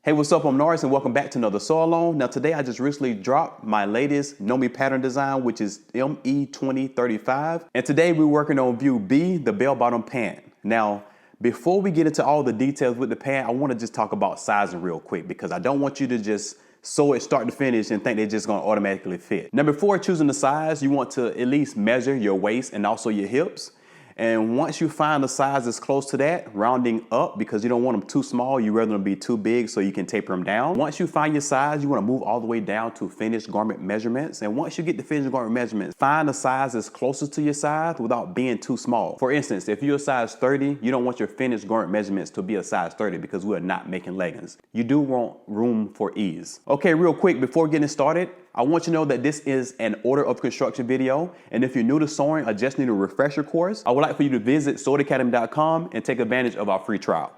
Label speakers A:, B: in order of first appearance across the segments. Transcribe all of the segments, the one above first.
A: Hey, what's up? I'm Norris and welcome back to another sew along. Now today I just recently dropped my latest Know Me pattern design, which is ME2035. And today we're working on view B, the bell bottom pant. Now, before we get into all the details with the pant, I want to just talk about sizing real quick because I don't want you to just sew it start to finish and think they're just gonna automatically fit. Now before choosing the size, you want to at least measure your waist and also your hips. And once you find the size that's close to that, rounding up because you don't want them too small, you rather them be too big so you can taper them down. Once you find your size, you want to move all the way down to finished garment measurements. And once you get the finished garment measurements, find the size that's closest to your size without being too small. For instance, if you're a size 30, you don't want your finished garment measurements to be a size 30 because we are not making leggings. You do want room for ease. Okay, real quick, before getting started, I want you to know that this is an order of construction video. And if you're new to sewing or just need a refresher course, I would like for you to visit sewedacademy.com and take advantage of our free trial.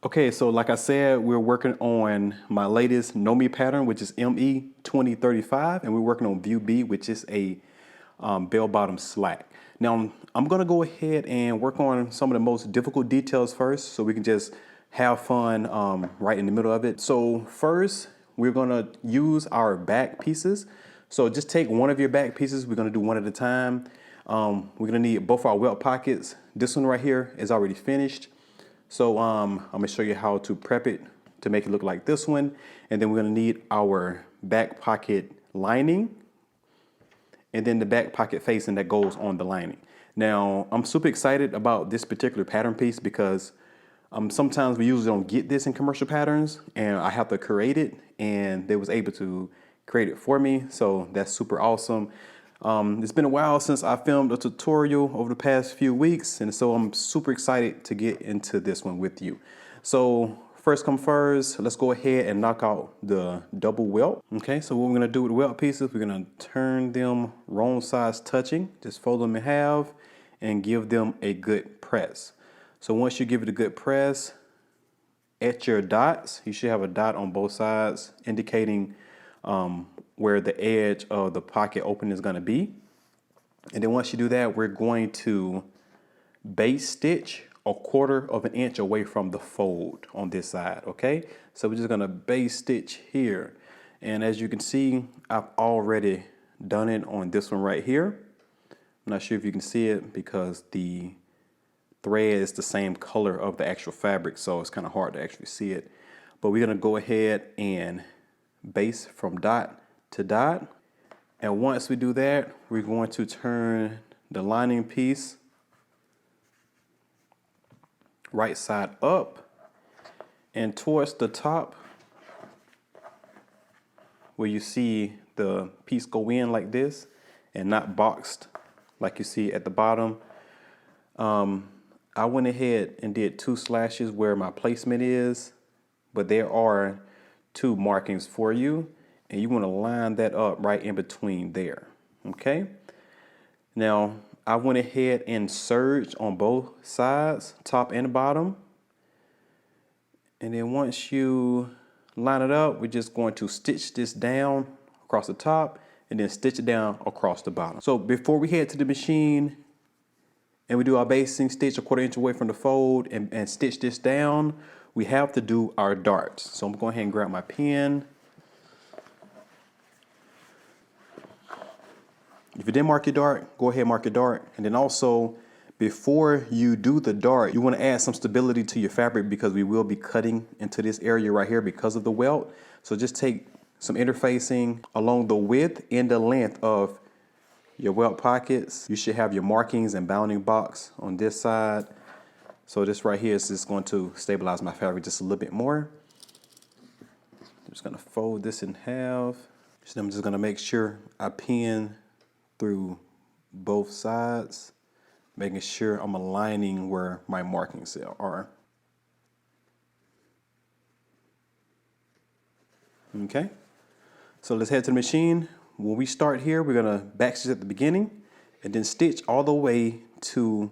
A: Okay, so like I said, we're working on my latest Know Me pattern, which is ME2035, and we're working on view B, which is a bell bottom slack. Now, I'm gonna go ahead and work on some of the most difficult details first so we can just have fun right in the middle of it. So first, we're gonna use our back pieces. So just take one of your back pieces. We're gonna do one at a time. We're gonna need both our welt pockets. This one right here is already finished. So I'm gonna show you how to prep it to make it look like this one. And then we're gonna need our back pocket lining and then the back pocket facing that goes on the lining. Now, I'm super excited about this particular pattern piece because sometimes we usually don't get this in commercial patterns and I have to create it, and they was able to create it for me. So that's super awesome. It's been a while since I filmed a tutorial over the past few weeks, and so I'm super excited to get into this one with you. So first come first, let's go ahead and knock out the double welt. Okay, so what we're gonna do with the welt pieces, we're gonna turn them wrong sides touching, just fold them in half and give them a good press. So once you give it a good press, at your dots, you should have a dot on both sides indicating where the edge of the pocket opening is gonna be. And then once you do that, we're going to base stitch 1/4 of an inch away from the fold on this side, okay? So we're just gonna base stitch here. And as you can see, I've already done it on this one right here. I'm not sure if you can see it because the thread is the same color of the actual fabric, so it's kind of hard to actually see it. But we're gonna go ahead and base from dot to dot. And once we do that, we're going to turn the lining piece right side up and towards the top where you see the piece go in like this and not boxed like you see at the bottom. I went ahead and did 2 slashes where my placement is, but there are 2 markings for you, and you want to line that up right in between there. Okay, now I went ahead and serged on both sides, top and bottom. And then once you line it up, we're just going to stitch this down across the top and then stitch it down across the bottom. So before we head to the machine and we do our basting stitch 1/4 inch away from the fold and stitch this down, we have to do our darts. So I'm going to go ahead and grab my pen. If you didn't mark your dart, go ahead and mark your dart. And then also, before you do the dart, you want to add some stability to your fabric because we will be cutting into this area right here because of the welt. So just take some interfacing along the width and the length of your welt pockets. You should have your markings and bounding box on this side. So this right here is just going to stabilize my fabric just a little bit more. I'm just going to fold this in half. So I'm just going to make sure I pin through both sides, making sure I'm aligning where my markings are. Okay, so let's head to the machine. When we start here, we're gonna back stitch at the beginning and then stitch all the way to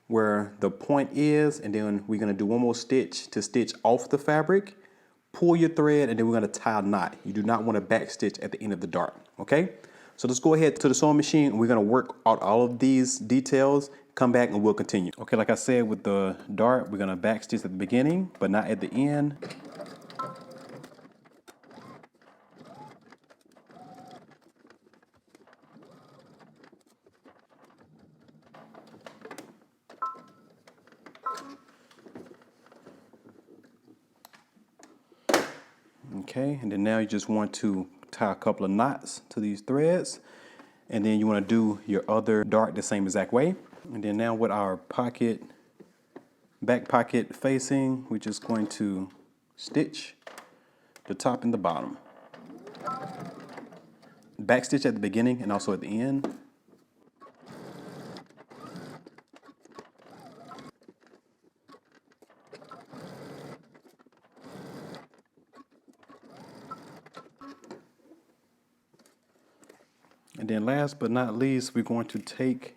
A: where the point is, and then we're gonna do one more stitch to stitch off the fabric, pull your thread, and then we're gonna tie a knot. You do not want to back stitch at the end of the dart, okay? So let's go ahead to the sewing machine and we're gonna work out all of these details, come back and we'll continue. Okay, like I said with the dart, we're gonna back stitch at the beginning, but not at the end. Okay, and then now you just want to tie a couple of knots to these threads, and then you want to do your other dart the same exact way. And then now with our pocket, back pocket facing, we're just going to stitch the top and the bottom. Back stitch at the beginning and also at the end. And then last but not least, we're going to take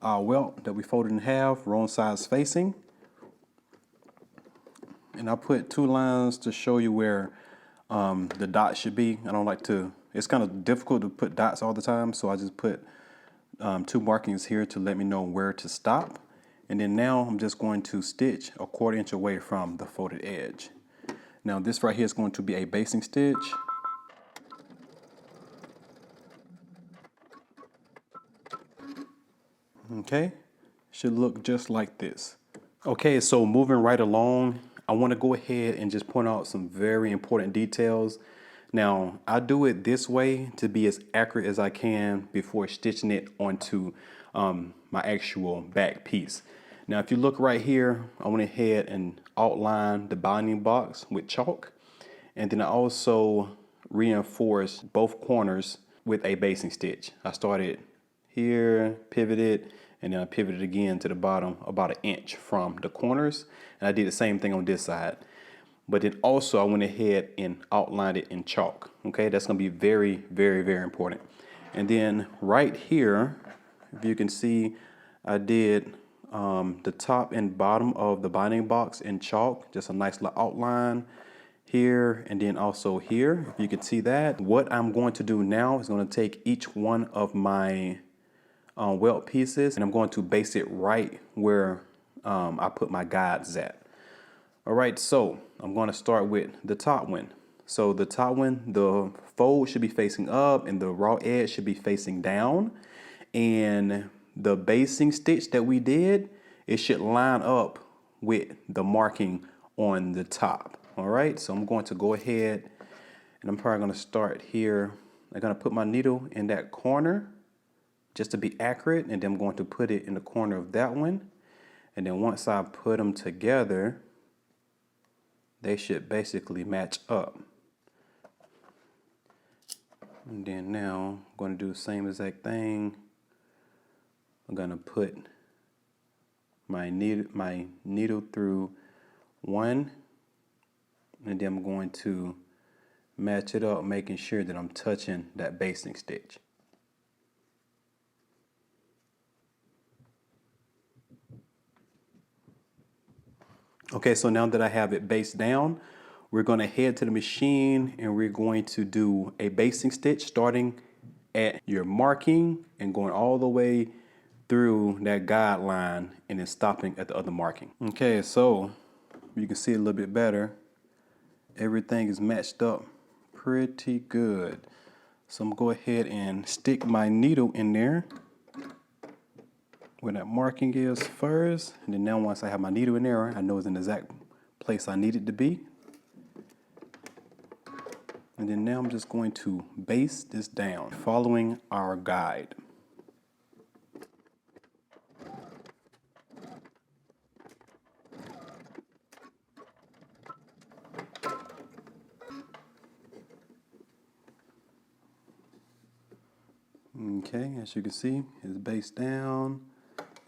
A: our welt that we folded in half, wrong sides facing. And I put 2 lines to show you where the dot should be. I don't like to, it's kind of difficult to put dots all the time, so I just put 2 markings here to let me know where to stop. And then now I'm just going to stitch a 1/4 inch away from the folded edge. Now this right here is going to be a basting stitch. Okay, should look just like this. Okay, so moving right along, I want to go ahead and just point out some very important details. Now, I do it this way to be as accurate as I can before stitching it onto my actual back piece. Now, if you look right here, I went ahead and outlined the binding box with chalk. And then I also reinforced both corners with a basting stitch. I started here, pivoted, and then I pivoted again to the bottom about 1 inch from the corners. And I did the same thing on this side. But then also I went ahead and outlined it in chalk. Okay, that's gonna be very, very, very important. And then right here, if you can see, I did the top and bottom of the binding box in chalk, just a nice little outline here and then also here, if you can see that. What I'm going to do now is going to take each one of my welt pieces and I'm going to base it right where I put my guides at. All right, so I'm going to start with the top one. So the top one, the fold should be facing up and the raw edge should be facing down. And the basting stitch that we did, it should line up with the marking on the top. All right, so I'm going to go ahead and I'm probably going to start here. I'm going to put my needle in that corner just to be accurate, and then I'm going to put it in the corner of that one. And then once I put them together, they should basically match up. And then now I'm going to do the same exact thing. I'm going to put my needle through one, and then I'm going to match it up, making sure that I'm touching that basting stitch. Okay, so now that I have it based down, we're going to head to the machine and we're going to do a basting stitch starting at your marking and going all the way through that guideline and then stopping at the other marking. Okay, so you can see a little bit better. Everything is matched up pretty good. So I'm going to go ahead and stick my needle in there where that marking is first. And then now once I have my needle in there, I know it's in the exact place I need it to be. And then now I'm just going to base this down, following our guide. Okay, as you can see, it's based down.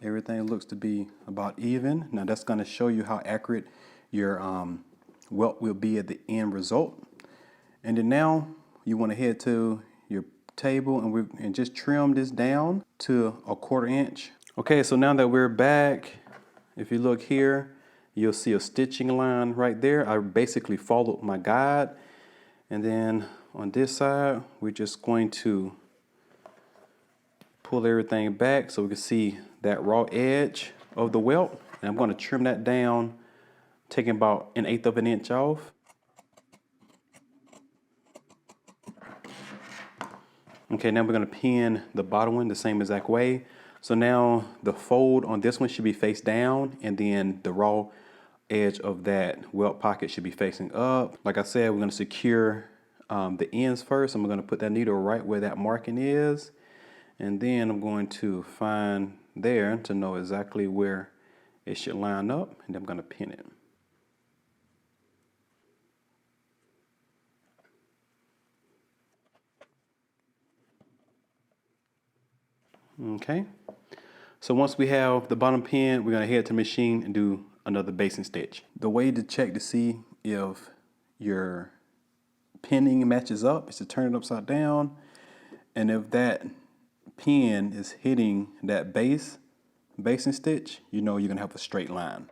A: Everything looks to be about even. Now that's going to show you how accurate your welt will be at the end result. And then now you want to head to your table and just trim this down to a 1/4 inch. Okay, so now that we're back, if you look here, you'll see a stitching line right there. I basically followed my guide. And then on this side, we're just going to pull everything back so we can see that raw edge of the welt. And I'm going to trim that down, taking about 1/8 of an inch off. Okay, now we're going to pin the bottom one the same exact way. So now the fold on this one should be face down, and then the raw edge of that welt pocket should be facing up. Like I said, we're going to secure the ends first. I'm going to put that needle right where that marking is, and then I'm going to find there to know exactly where it should line up, and then I'm going to pin it. Okay, so once we have the bottom pin, we're going to head to the machine and do another basting stitch. The way to check to see if your pinning matches up is to turn it upside down, and if that pin is hitting that basting stitch, you know you're going to have a straight line.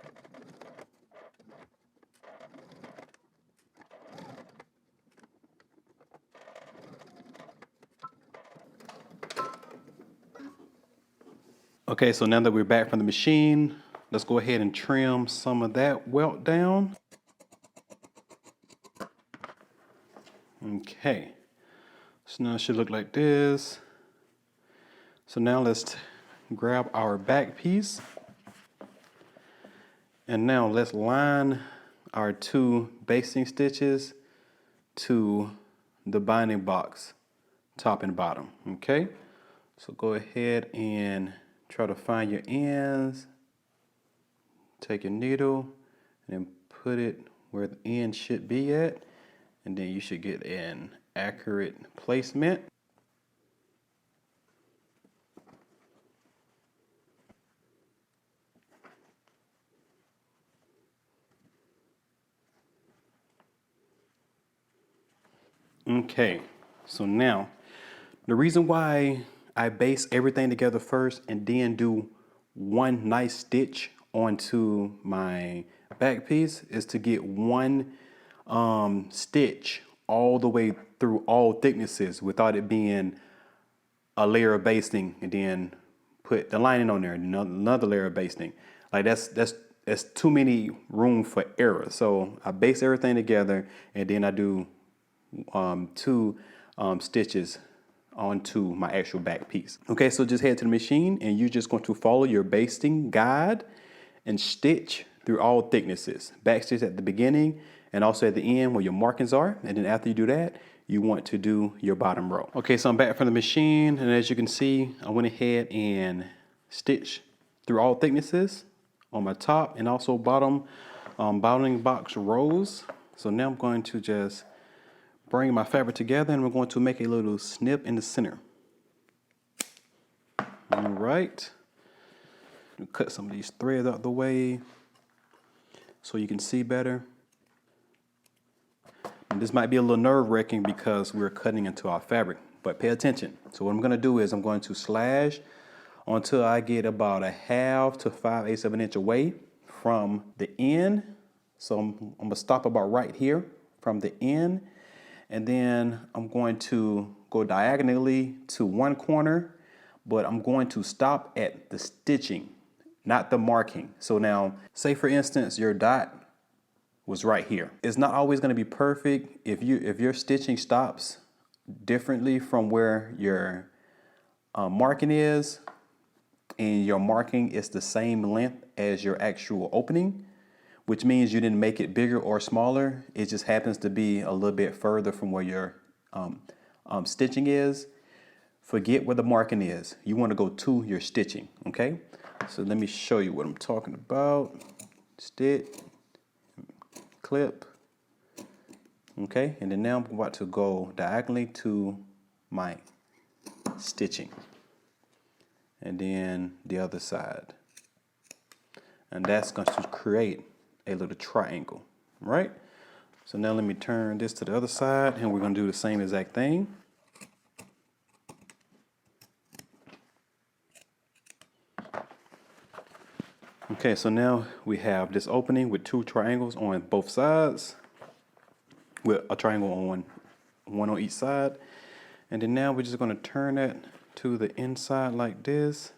A: Okay, so now that we're back from the machine, let's go ahead and trim some of that welt down. Okay, so now it should look like this. So now let's grab our back piece, and now let's line our 2 basting stitches to the binding box, top and bottom. Okay, so go ahead and try to find your ends. Take your needle and then put it where the end should be at, and then you should get an accurate placement. Okay, so now the reason why I base everything together first and then do one nice stitch onto my back piece is to get one stitch all the way through all thicknesses without it being a layer of basting and then put the lining on there, another layer of basting. Like that's too many room for error. So I base everything together and then I do 2 stitches onto my actual back piece. Okay, so just head to the machine and you're just going to follow your basting guide and stitch through all thicknesses. Back stitch at the beginning and also at the end where your markings are. And then after you do that, you want to do your bottom row. Okay, so I'm back from the machine, and as you can see, I went ahead and stitched through all thicknesses on my top and also bottom bounding box rows. So now I'm going to just bring my fabric together and we're going to make a little snip in the center. All right. Cut some of these threads out the way so you can see better. And this might be a little nerve-wracking because we're cutting into our fabric, but pay attention. So what I'm going to do is I'm going to slash until I get about 1/2 to 5/8 of an inch away from the end. So I'm going to stop about right here from the end. And then I'm going to go diagonally to one corner, but I'm going to stop at the stitching, not the marking. So now, say for instance, your dot was right here. It's not always going to be perfect. If your stitching stops differently from where your marking is, and your marking is the same length as your actual opening, which means you didn't make it bigger or smaller. It just happens to be a little bit further from where your stitching is. Forget where the marking is. You want to go to your stitching, okay? So let me show you what I'm talking about. Stitch, clip, okay? And then now I'm about to go diagonally to my stitching. And then the other side. And that's going to create a little triangle, right? So now let me turn this to the other side and we're going to do the same exact thing. Okay, so now we have this opening with 2 triangles on both sides, with a triangle on one on each side. And then now we're just going to turn that to the inside like this.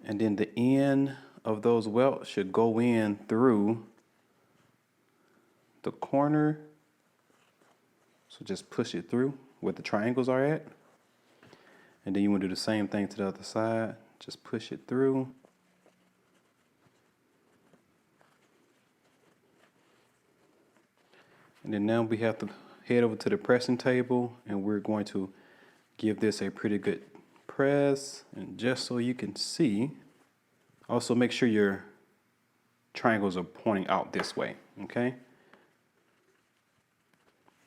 A: And then the end of those welts should go in through the corner. So just push it through where the triangles are at. And then you want to do the same thing to the other side. Just push it through. And then now we have to head over to the pressing table, and we're going to give this a pretty good press. And just so you can see, also make sure your triangles are pointing out this way, okay?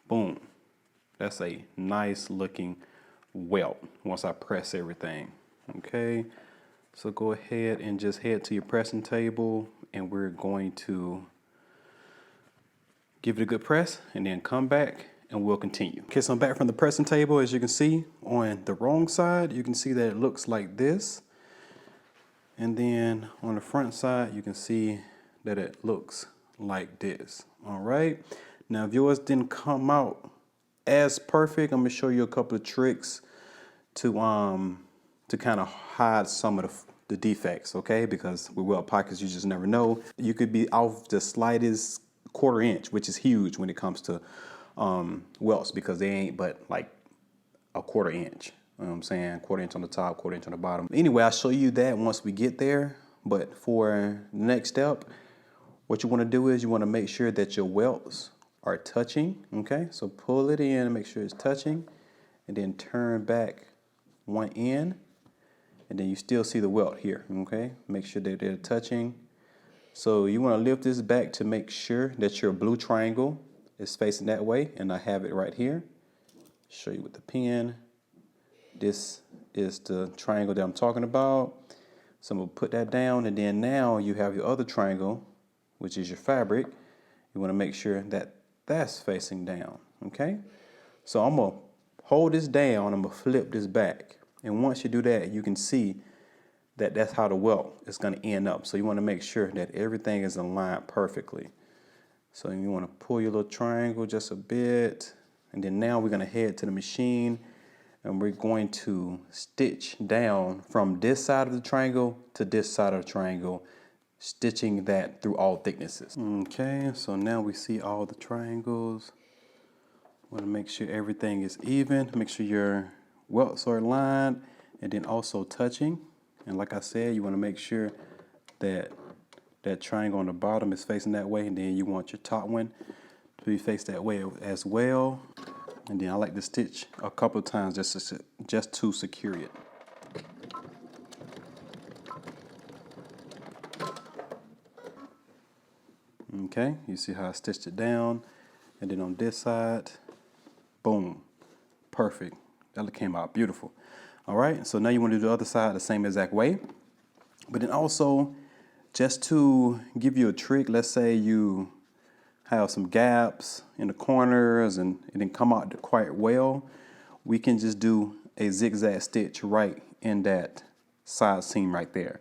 A: Boom. That's a nice looking welt once I press everything, okay? So go ahead and just head to your pressing table, and we're going to give it a good press and then come back and we'll continue. Okay, so I'm back from the pressing table. As you can see on the wrong side, you can see that it looks like this. And then on the front side, you can see that it looks like this. All right. Now, if yours didn't come out as perfect, I'm gonna show you a couple of tricks to kind of hide some of the defects, okay? Because with welt pockets, you just never know. You could be off the slightest quarter inch, which is huge when it comes to welts, because they ain't but like a quarter inch. You know what I'm saying? Quarter inch on the top, quarter inch on the bottom. Anyway, I'll show you that once we get there. But for the next step, what you want to do is you want to make sure that your welts are touching. Okay, so pull it in and make sure it's touching, and then turn back one end, and then you still see the welt here. Okay, make sure that they're touching. So you want to lift this back to make sure that your blue triangle is facing that way, and I have it right here. Show you with the pen. This is the triangle that I'm talking about. So I'm going to put that down, and then now you have your other triangle, which is your fabric. You want to make sure that that's facing down, okay? So I'm going to hold this down, I'm going to flip this back. And once you do that, you can see that that's how the welt is going to end up. So you want to make sure that everything is aligned perfectly. So you want to pull your little triangle just a bit, and then now we're going to head to the machine, and we're going to stitch down from this side of the triangle to this side of the triangle, stitching that through all thicknesses. Okay, so now we see all the triangles. Want to make sure everything is even, make sure your welts are aligned and then also touching. And like I said, you want to make sure that that triangle on the bottom is facing that way, and then you want your top one to be faced that way as well. And then I like to stitch a couple of times just to secure it. Okay, you see how I stitched it down, and then on this side, boom, perfect. That came out beautiful. All right, so now you want to do the other side the same exact way. But then also, just to give you a trick, let's say you have some gaps in the corners and it didn't come out quite well, we can just do a zigzag stitch right in that side seam right there.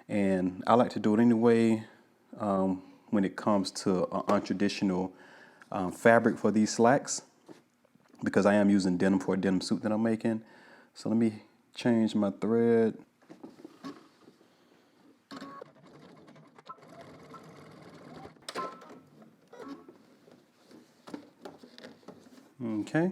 A: And I like to do it anyway when it comes to an untraditional fabric for these slacks, because I am using denim for a denim suit that I'm making. So let me change my thread. Okay,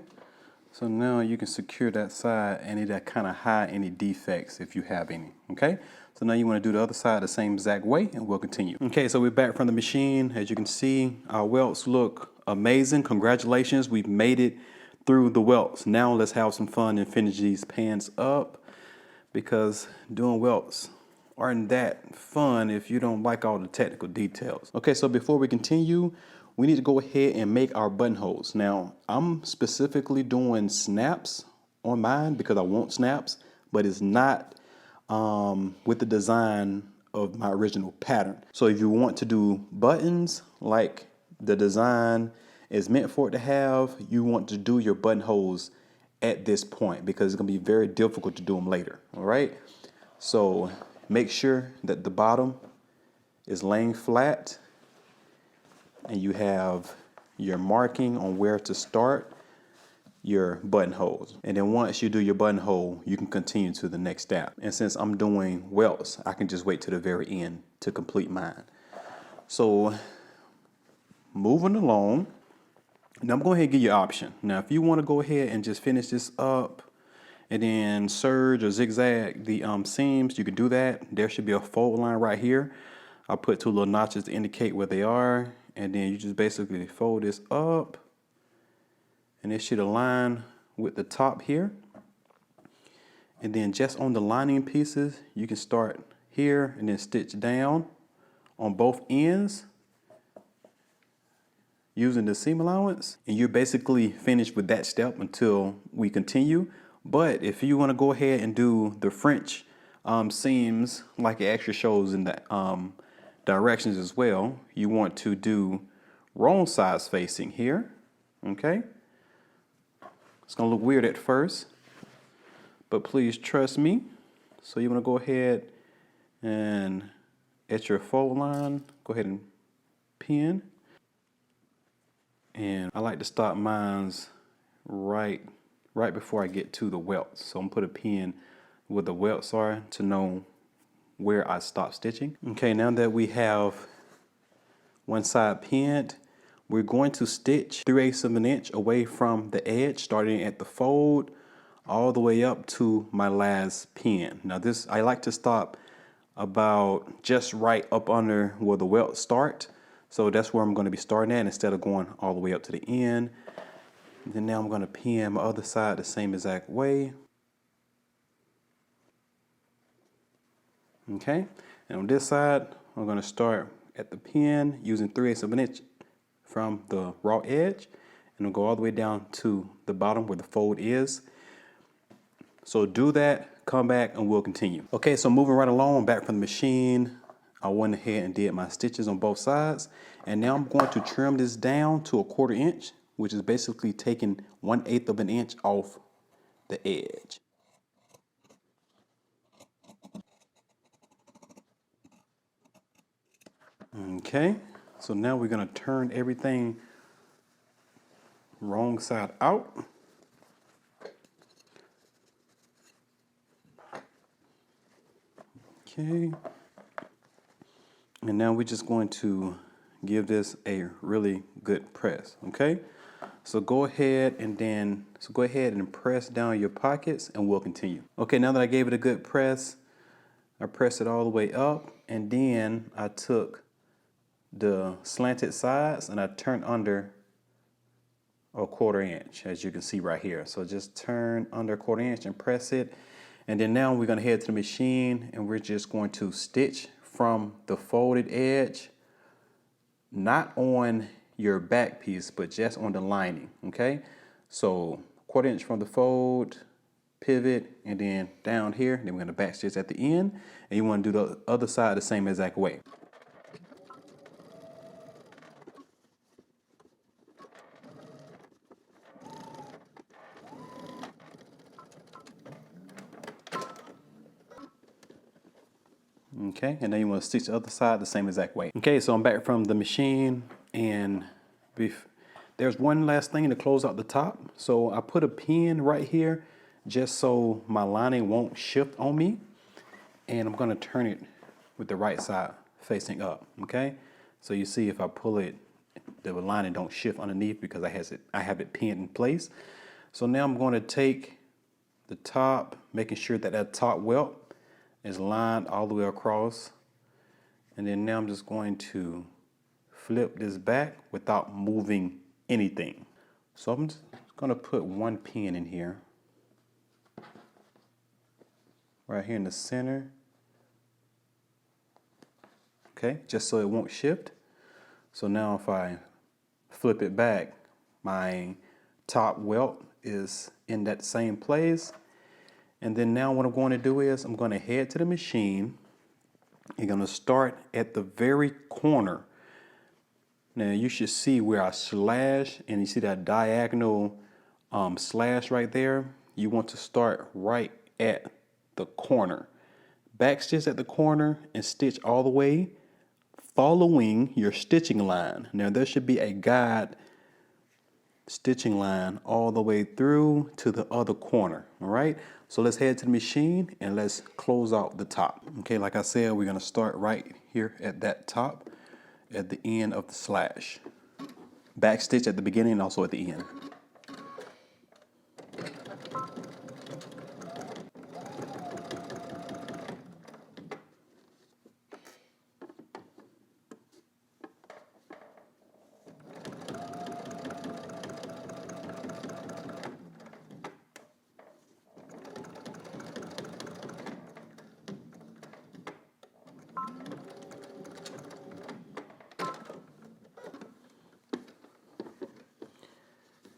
A: so now you can secure that side and it'll kind of hide any defects if you have any. Okay, so now you want to do the other side the same exact way, and we'll continue. Okay, so we're back from the machine. As you can see, our welts look amazing. Congratulations, we've made it through the welts. Now let's have some fun and finish these pants up, because doing welts aren't that fun if you don't like all the technical details. Okay, so before we continue, we need to go ahead and make our buttonholes. Now, I'm specifically doing snaps on mine because I want snaps, but it's not with the design of my original pattern. So if you want to do buttons like the design is meant for it to have, you want to do your buttonholes at this point, because it's gonna be very difficult to do them later, all right? So make sure that the bottom is laying flat, and you have your marking on where to start your buttonholes. And then once you do your buttonhole, you can continue to the next step. And since I'm doing welts, I can just wait to the very end to complete mine. So moving along, now I'm going ahead and give you an option. Now, if you want to go ahead and just finish this up and then serge or zigzag the seams, you can do that. There should be a fold line right here. I'll put two little notches to indicate where they are. And then you just basically fold this up and it should align with the top here. And then just on the lining pieces, you can start here and then stitch down on both ends using the seam allowance, and you're basically finished with that step until we continue. But if you want to go ahead and do the French seams like it actually shows in the directions as well, you want to do wrong sides facing here. Okay, it's gonna look weird at first, but please trust me. So you want to go ahead and at your fold line, go ahead and pin. And I like to stop mines right before I get to the welts. So I'm gonna put a pin where the welts are to know where I stop stitching. Okay, now that we have one side pinned, we're going to stitch 3/8 of an inch away from the edge, starting at the fold all the way up to my last pin. Now this, I like to stop about just right up under where the welts start. So that's where I'm going to be starting at instead of going all the way up to the end. And then now I'm going to pin my other side the same exact way. Okay, and on this side, I'm going to start at the pin using 3/8 of an inch from the raw edge, and I'll go all the way down to the bottom where the fold is. So do that, come back, and we'll continue. Okay, so moving right along, back from the machine, I went ahead and did my stitches on both sides, and now I'm going to trim this down to 1/4 inch, which is basically taking 1/8 of an inch off the edge. Okay, so now we're going to turn everything wrong side out. Okay. And now we're just going to give this a really good press, okay? So go ahead and press down your pockets and we'll continue. Okay, now that I gave it a good press, I pressed it all the way up, and then I took the slanted sides and I turned under 1/4 inch, as you can see right here. So just turn under 1/4 inch and press it. And then now we're gonna head to the machine and we're just going to stitch from the folded edge, not on your back piece, but just on the lining, okay? So 1/4 inch from the fold, pivot, and then down here. Then we're gonna back stitch at the end, and you wanna do the other side the same exact way. Okay, and then you want to stitch the other side the same exact way. Okay, so I'm back from the machine, and there's one last thing to close out the top. So I put a pin right here just so my lining won't shift on me, and I'm going to turn it with the right side facing up. Okay, so you see if I pull it, the lining don't shift underneath because I have it pinned in place. So now I'm going to take the top, making sure that that top welt is lined all the way across, and then now I'm just going to flip this back without moving anything. So I'm just going to put one pin in here, right here in the center, okay, just so it won't shift. So now if I flip it back, my top welt is in that same place. And then now what I'm going to do is I'm going to head to the machine. You're going to start at the very corner. Now you should see where I slash, and you see that diagonal slash right there. You want to start right at the corner. Back stitch at the corner and stitch all the way following your stitching line. Now there should be a guide stitching line all the way through to the other corner. All right, so let's head to the machine and let's close out the top. Okay, like I said, we're gonna start right here at that top at the end of the slash. Back stitch at the beginning and also at the end.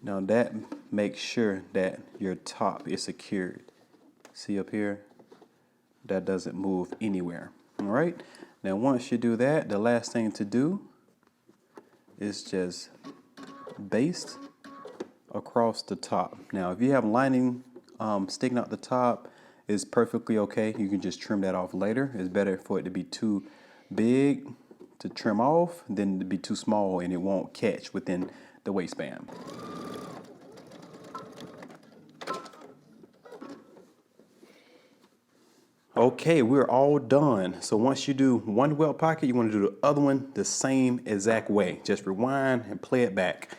A: Now that makes sure that your top is secured. See up here? That doesn't move anywhere. All right. Now once you do that, the last thing to do is just baste across the top. Now if you have lining sticking out the top, it's perfectly okay. You can just trim that off later. It's better for it to be too big to trim off than to be too small and it won't catch within the waistband. Okay, we're all done. So once you do one welt pocket, you want to do the other one the same exact way. Just rewind and play it back.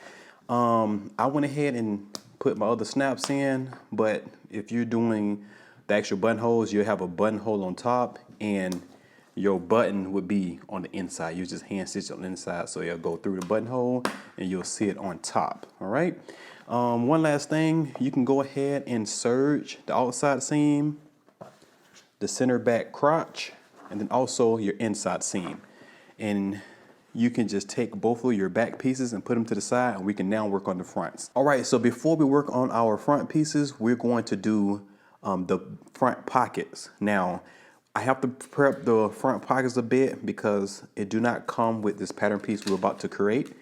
A: I went ahead and put my other snaps in, but if you're doing the actual buttonholes, you'll have a buttonhole on top and your button would be on the inside. You just hand stitch on the inside, so it'll go through the buttonhole and you'll see it on top. All right. One last thing, you can go ahead and serge the outside seam, the center back crotch, and then also your inside seam. And you can just take both of your back pieces and put them to the side, and we can now work on the fronts. All right, so before we work on our front pieces, we're going to do the front pockets. Now, I have to prep the front pockets a bit because it do not come with this pattern piece we're about to create.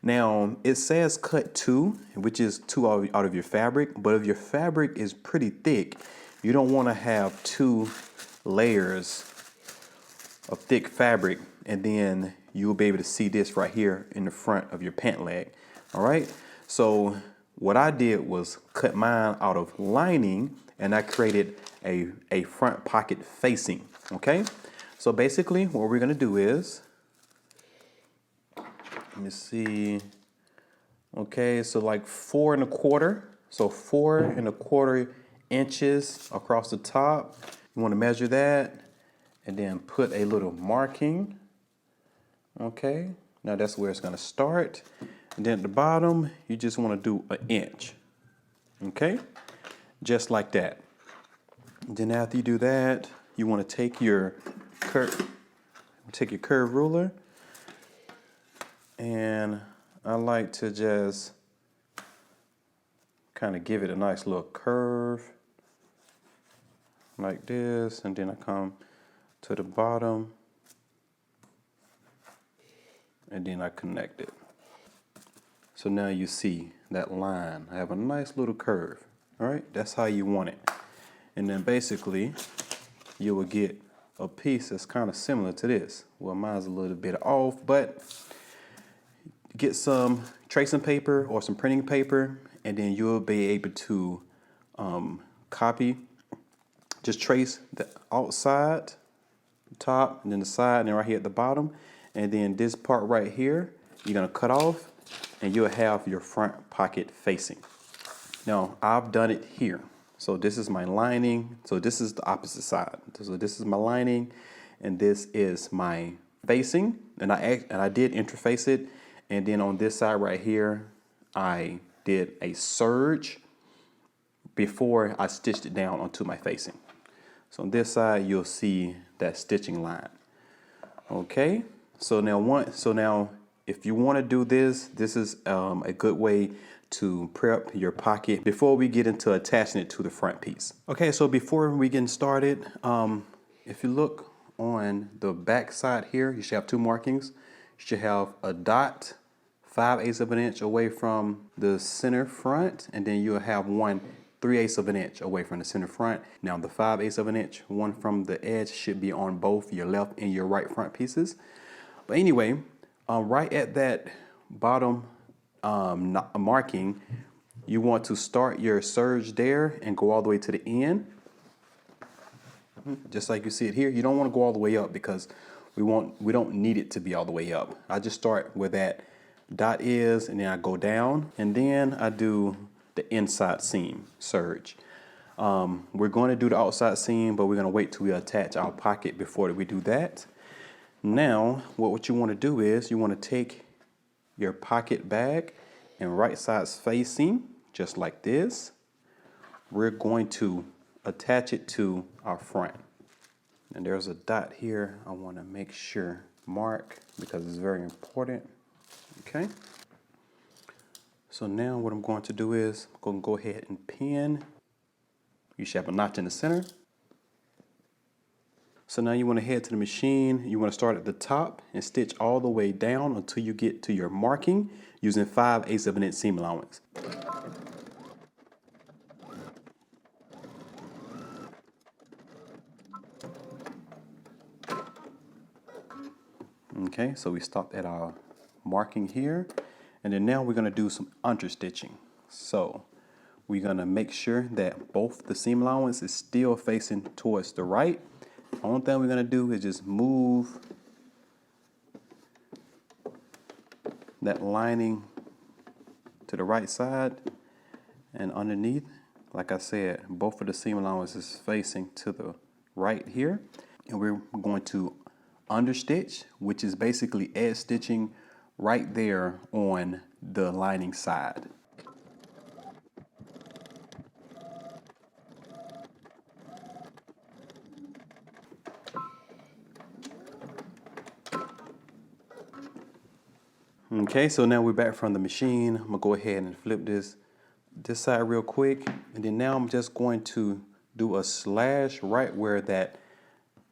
A: Now, it says cut 2, which is 2 out of your fabric, but if your fabric is pretty thick, you don't want to have 2 layers of thick fabric, and then you'll be able to see this right here in the front of your pant leg. All right, so what I did was cut mine out of lining, and I created a front pocket facing. Okay, so basically what we're gonna do is, let me see, okay, so like 4 1/4, so 4 1/4 inches across the top. You want to measure that and then put a little marking. Okay, now that's where it's going to start. And then at the bottom, you just want to do 1 inch. Okay, just like that. And then after you do that, you want to take your curve ruler, and I like to just kind of give it a nice little curve like this, and then I come to the bottom and then I connect it. So now you see that line. I have a nice little curve. All right, that's how you want it. And then basically you will get a piece that's kind of similar to this. Well, mine's a little bit off, but get some tracing paper or some printing paper, and then you'll be able to copy. Just trace the outside, top, and then the side, and then right here at the bottom. And then this part right here, you're gonna cut off, and you'll have your front pocket facing. Now, I've done it here. So this is my lining. So this is the opposite side. So this is my lining, and this is my facing. And I did interface it. And then on this side right here, I did a serge before I stitched it down onto my facing. So on this side, you'll see that stitching line. Okay, so now if you want to do this, this is a good way to prep your pocket before we get into attaching it to the front piece. Okay, so before we get started, if you look on the back side here, you should have 2 markings. You should have a dot 5/8 of an inch away from the center front, and then you'll have one 3/8 of an inch away from the center front. Now the 5/8 of an inch, one from the edge, should be on both your left and your right front pieces. But anyway, right at that bottom marking, you want to start your serge there and go all the way to the end, just like you see it here. You don't want to go all the way up because we don't need it to be all the way up. I just start where that dot is, and then I go down, and then I do the inside seam serge. We're going to do the outside seam, but we're going to wait till we attach our pocket before we do that. Now, what you want to do is you want to take your pocket bag and right sides facing, just like this. We're going to attach it to our front. And there's a dot here I want to make sure mark because it's very important. Okay. So now what I'm going to do is I'm going to go ahead and pin. You should have a notch in the center. So now you want to head to the machine. You want to start at the top and stitch all the way down until you get to your marking using 5/8 of an inch seam allowance. Okay, so we stopped at our marking here, and then now we're going to do some understitching. So we're going to make sure that both the seam allowance is still facing towards the right. The only thing we're going to do is just move that lining to the right side, and underneath, like I said, both of the seam allowances facing to the right here, and we're going to understitch, which is basically edge stitching right there on the lining side. Okay, so now we're back from the machine. I'm gonna go ahead and flip this side real quick, and then now I'm just going to do a slash right where that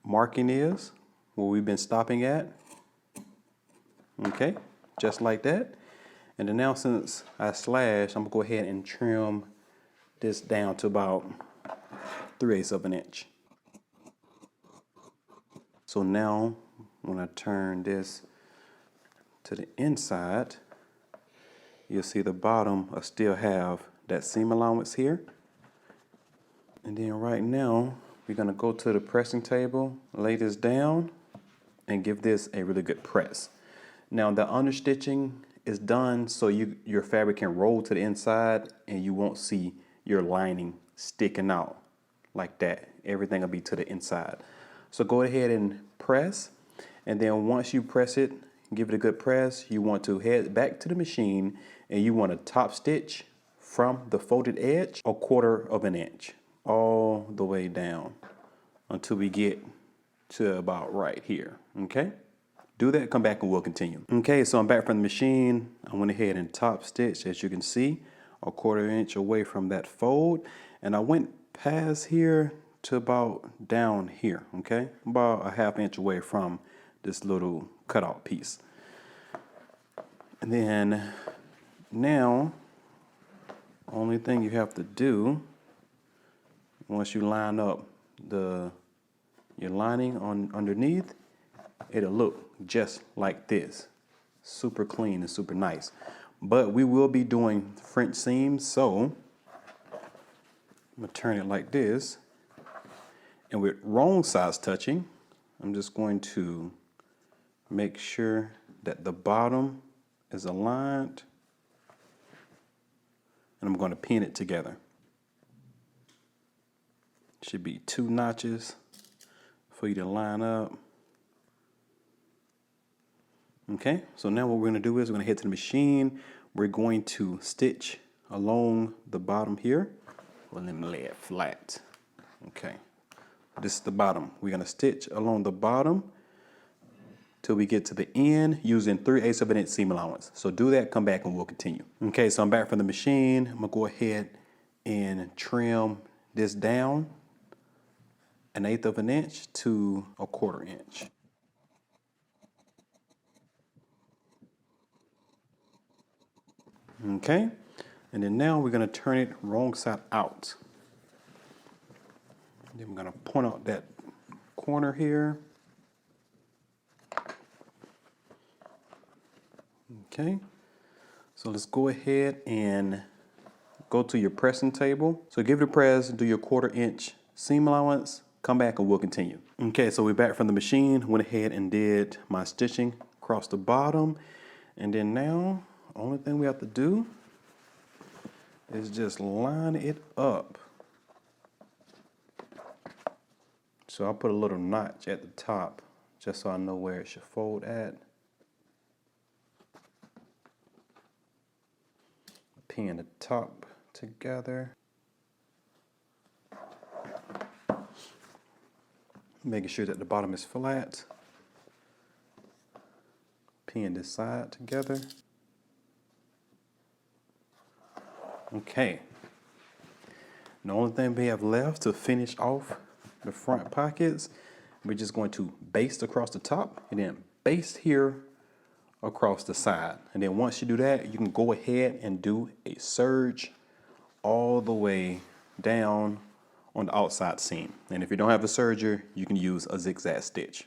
A: marking is, where we've been stopping at. Okay, just like that. And then now since I slashed, I'm gonna go ahead and trim this down to about 3/8 of an inch. So now when I turn this to the inside, you'll see the bottom will still have that seam allowance here. And then right now, we're gonna go to the pressing table, lay this down, and give this a really good press. Now the understitching is done so your fabric can roll to the inside and you won't see your lining sticking out like that. Everything will be to the inside. So go ahead and press, and then once you press it, give it a good press, you want to head back to the machine and you want to top stitch from the folded edge 1/4 of an inch all the way down until we get to about right here. Okay, do that, come back and we'll continue. Okay, so I'm back from the machine. I went ahead and top stitched, as you can see, 1/4 inch away from that fold, and I went past here to about down here. Okay, about a 1/2 inch away from this little cutout piece. And then now, only thing you have to do once you line up your lining on underneath, it'll look just like this, super clean and super nice. But we will be doing French seams, so I'm gonna turn it like this, and with wrong sides touching, I'm just going to make sure that the bottom is aligned, and I'm going to pin it together. Should be 2 notches for you to line up. Okay, so now what we're going to do is we're going to head to the machine. We're going to stitch along the bottom here. Well, let me lay it flat. Okay, this is the bottom. We're going to stitch along the bottom till we get to the end using 3/8 of an inch seam allowance. So do that, come back and we'll continue. Okay, so I'm back from the machine. I'm gonna go ahead and trim this down 1/8 of an inch to 1/4 inch. Okay, and then now we're gonna turn it wrong side out. Then we're gonna point out that corner here. So So let's go ahead and go to your pressing table. So give it a press, do your 1/4 inch seam allowance, come back and we'll continue. Okay, so we're back from the machine, went ahead and did my stitching across the bottom. And then now, only thing we have to do is just line it up. So I'll put a little notch at the top just so I know where it should fold at. Pin the top together. Making sure that the bottom is flat. Pin this side together. Okay. The only thing we have left to finish off the front pockets, we're just going to baste across the top and then baste here across the side. And then once you do that, you can go ahead and do a serge all the way down on the outside seam. And if you don't have a serger, you can use a zigzag stitch.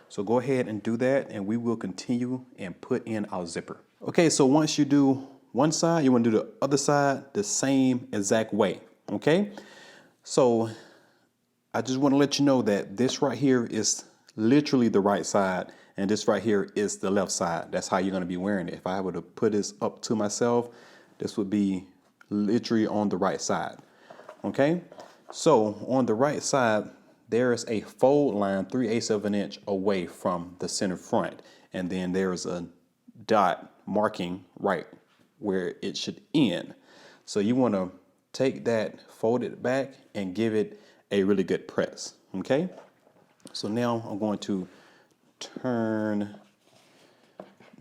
A: So go ahead and do that and we will continue and put in our zipper. Okay, so once you do one side, you want to do the other side the same exact way. Okay, so I just want to let you know that this right here is literally the right side and this right here is the left side. That's how you're going to be wearing it. If I were to put this up to myself, this would be literally on the right side. Okay, so on the right side, there is a fold line 3/8 of an inch away from the center front. And then there is a dot marking right where it should end. So you want to take that, fold it back and give it a really good press. Okay, so now I'm going to turn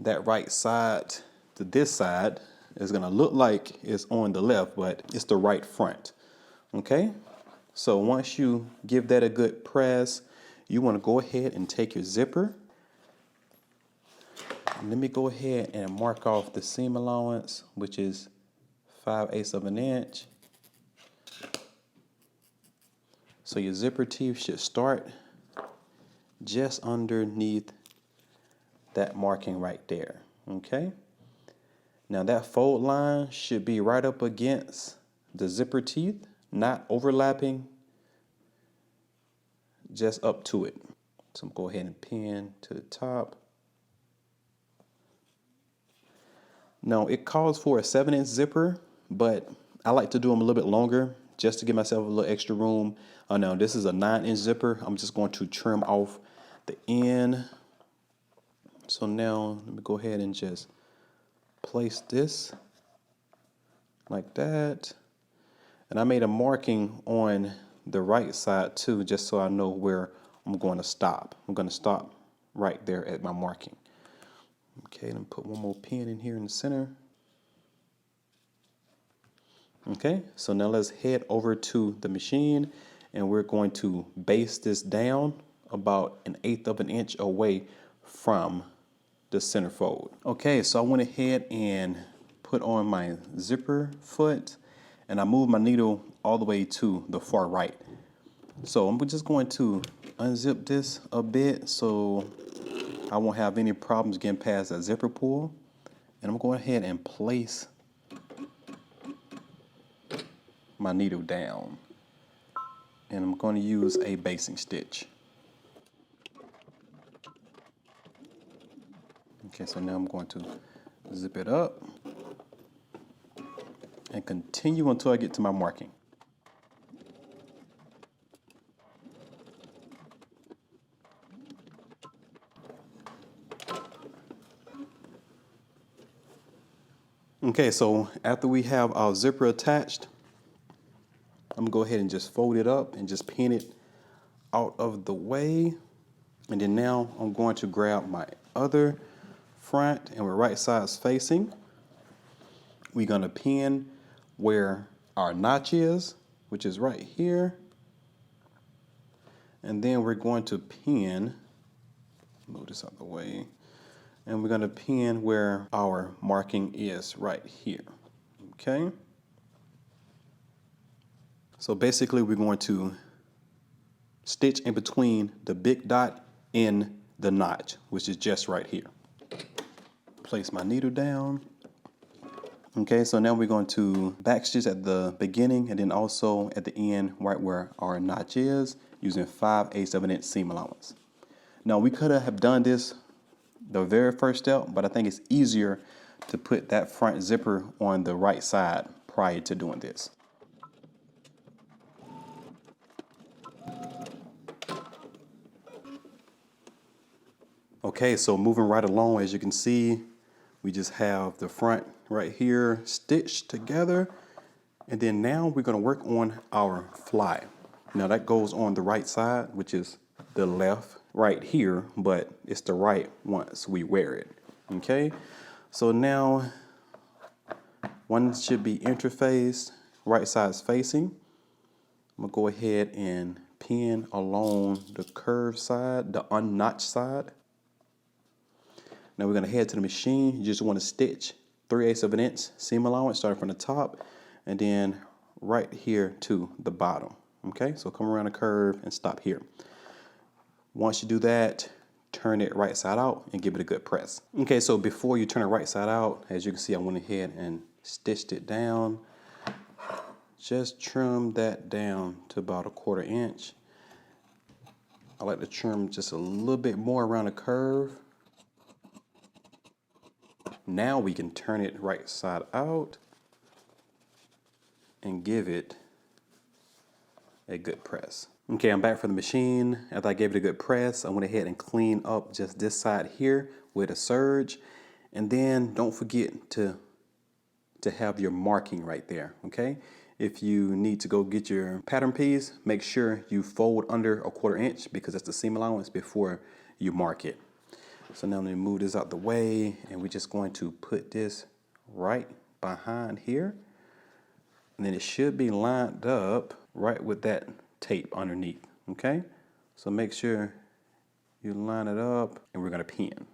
A: that right side to this side. It's going to look like it's on the left, but it's the right front. Okay, so once you give that a good press, you want to go ahead and take your zipper. And let me go ahead and mark off the seam allowance, which is 5/8 of an inch. So your zipper teeth should start just underneath that marking right there. Okay, now that fold line should be right up against the zipper teeth, not overlapping, just up to it. So go ahead and pin to the top. Now it calls for a 7-inch zipper, but I like to do them a little bit longer just to give myself a little extra room. Now this is a 9-inch zipper. I'm just going to trim off the end. So now let me go ahead and just place this like that. And I made a marking on the right side too, just so I know where I'm going to stop. I'm going to stop right there at my marking. Okay, let me put one more pin in here in the center. Okay, so now let's head over to the machine and we're going to baste this down about 1/8 of an inch away from the center fold. Okay, so I went ahead and put on my zipper foot and I moved my needle all the way to the far right. So I'm just going to unzip this a bit so I won't have any problems getting past that zipper pull. And I'm going ahead and place my needle down. And I'm going to use a basting stitch. Okay, so now I'm going to zip it up and continue until I get to my marking. Okay, so after we have our zipper attached, I'm gonna go ahead and just fold it up and just pin it out of the way. And then now I'm going to grab my other front and with right sides facing, we're gonna pin where our notch is, which is right here. And then we're going to pin, move this out of the way, and we're gonna pin where our marking is right here, okay? So basically we're going to stitch in between the big dot and the notch, which is just right here. Place my needle down. Okay, so now we're going to backstitch at the beginning and then also at the end right where our notch is using 5/8 of an inch seam allowance. Now we could have done this the very first step, but I think it's easier to put that front zipper on the right side prior to doing this. Okay, so moving right along, as you can see, we just have the front right here stitched together. And then now we're going to work on our fly. Now that goes on the right side, which is the left right here, but it's the right once we wear it. Okay, so now one should be interfaced, right side's facing. I'm gonna go ahead and pin along the curved side, the unnotched side. Now we're gonna head to the machine. You just want to stitch 3/8 of an inch seam allowance starting from the top and then right here to the bottom. Okay, so come around the curve and stop here. Once you do that, turn it right side out and give it a good press. Okay, so before you turn it right side out, as you can see, I went ahead and stitched it down. Just trim that down to about 1/4 inch. I like to trim just a little bit more around the curve. Now we can turn it right side out and give it a good press. Okay, I'm back from the machine. After I gave it a good press, I went ahead and cleaned up just this side here with a serge. And then don't forget to have your marking right there, okay? If you need to go get your pattern piece, make sure you fold under 1/4 inch because that's the seam allowance before you mark it. So now let me move this out the way and we're just going to put this right behind here. And then it should be lined up right with that tape underneath, okay? So make sure you line it up and we're gonna pin.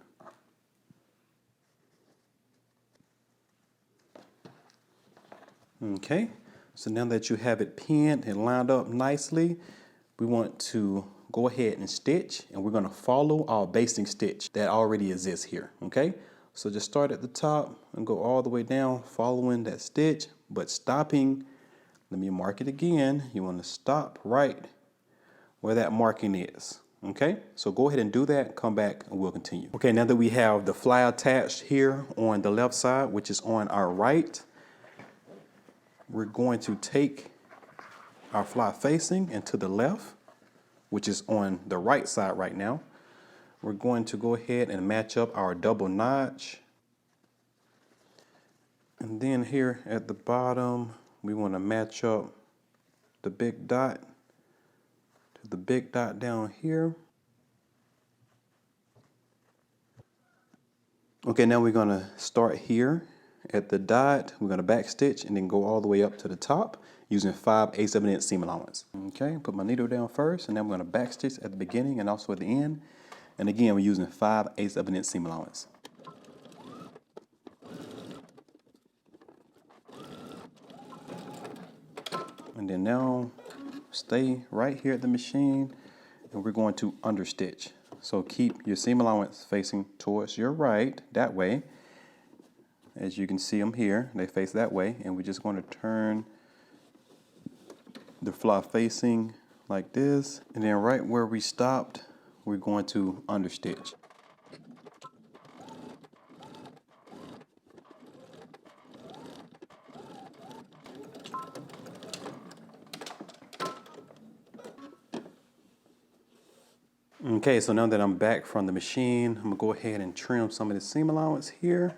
A: Okay, so now that you have it pinned and lined up nicely, we want to go ahead and stitch and we're gonna follow our basting stitch that already exists here, okay? So just start at the top and go all the way down following that stitch, but stopping, let me mark it again. You wanna stop right where that marking is, okay? So go ahead and do that, come back and we'll continue. Okay, now that we have the fly attached here on the left side, which is on our right, we're going to take our fly facing and to the left, which is on the right side right now. We're going to go ahead and match up our double notch. And then here at the bottom, we want to match up the big dot to the big dot down here. Okay, now we're going to start here at the dot. We're going to back stitch and then go all the way up to the top using 5/8 of an inch seam allowance. Okay, put my needle down first and then I'm going to back stitch at the beginning and also at the end. And again, we're using 5/8 of an inch seam allowance. And then now stay right here at the machine and we're going to understitch. So keep your seam allowance facing towards your right, that way. As you can see them here, they face that way, and we're just going to turn the fly facing like this, and then right where we stopped, we're going to understitch. Okay, so now that I'm back from the machine, I'm gonna go ahead and trim some of the seam allowance here.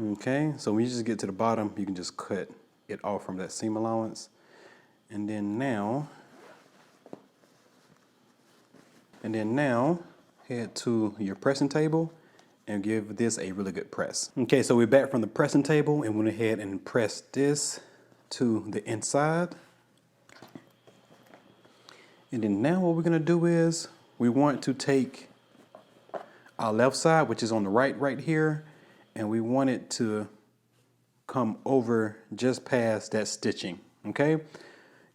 A: Okay, so when you just get to the bottom, you can just cut it off from that seam allowance. And then now head to your pressing table and give this a really good press. Okay, so we're back from the pressing table and went ahead and pressed this to the inside. And then now what we're gonna do is we want to take our left side, which is on the right here, and we want it to come over just past that stitching, okay?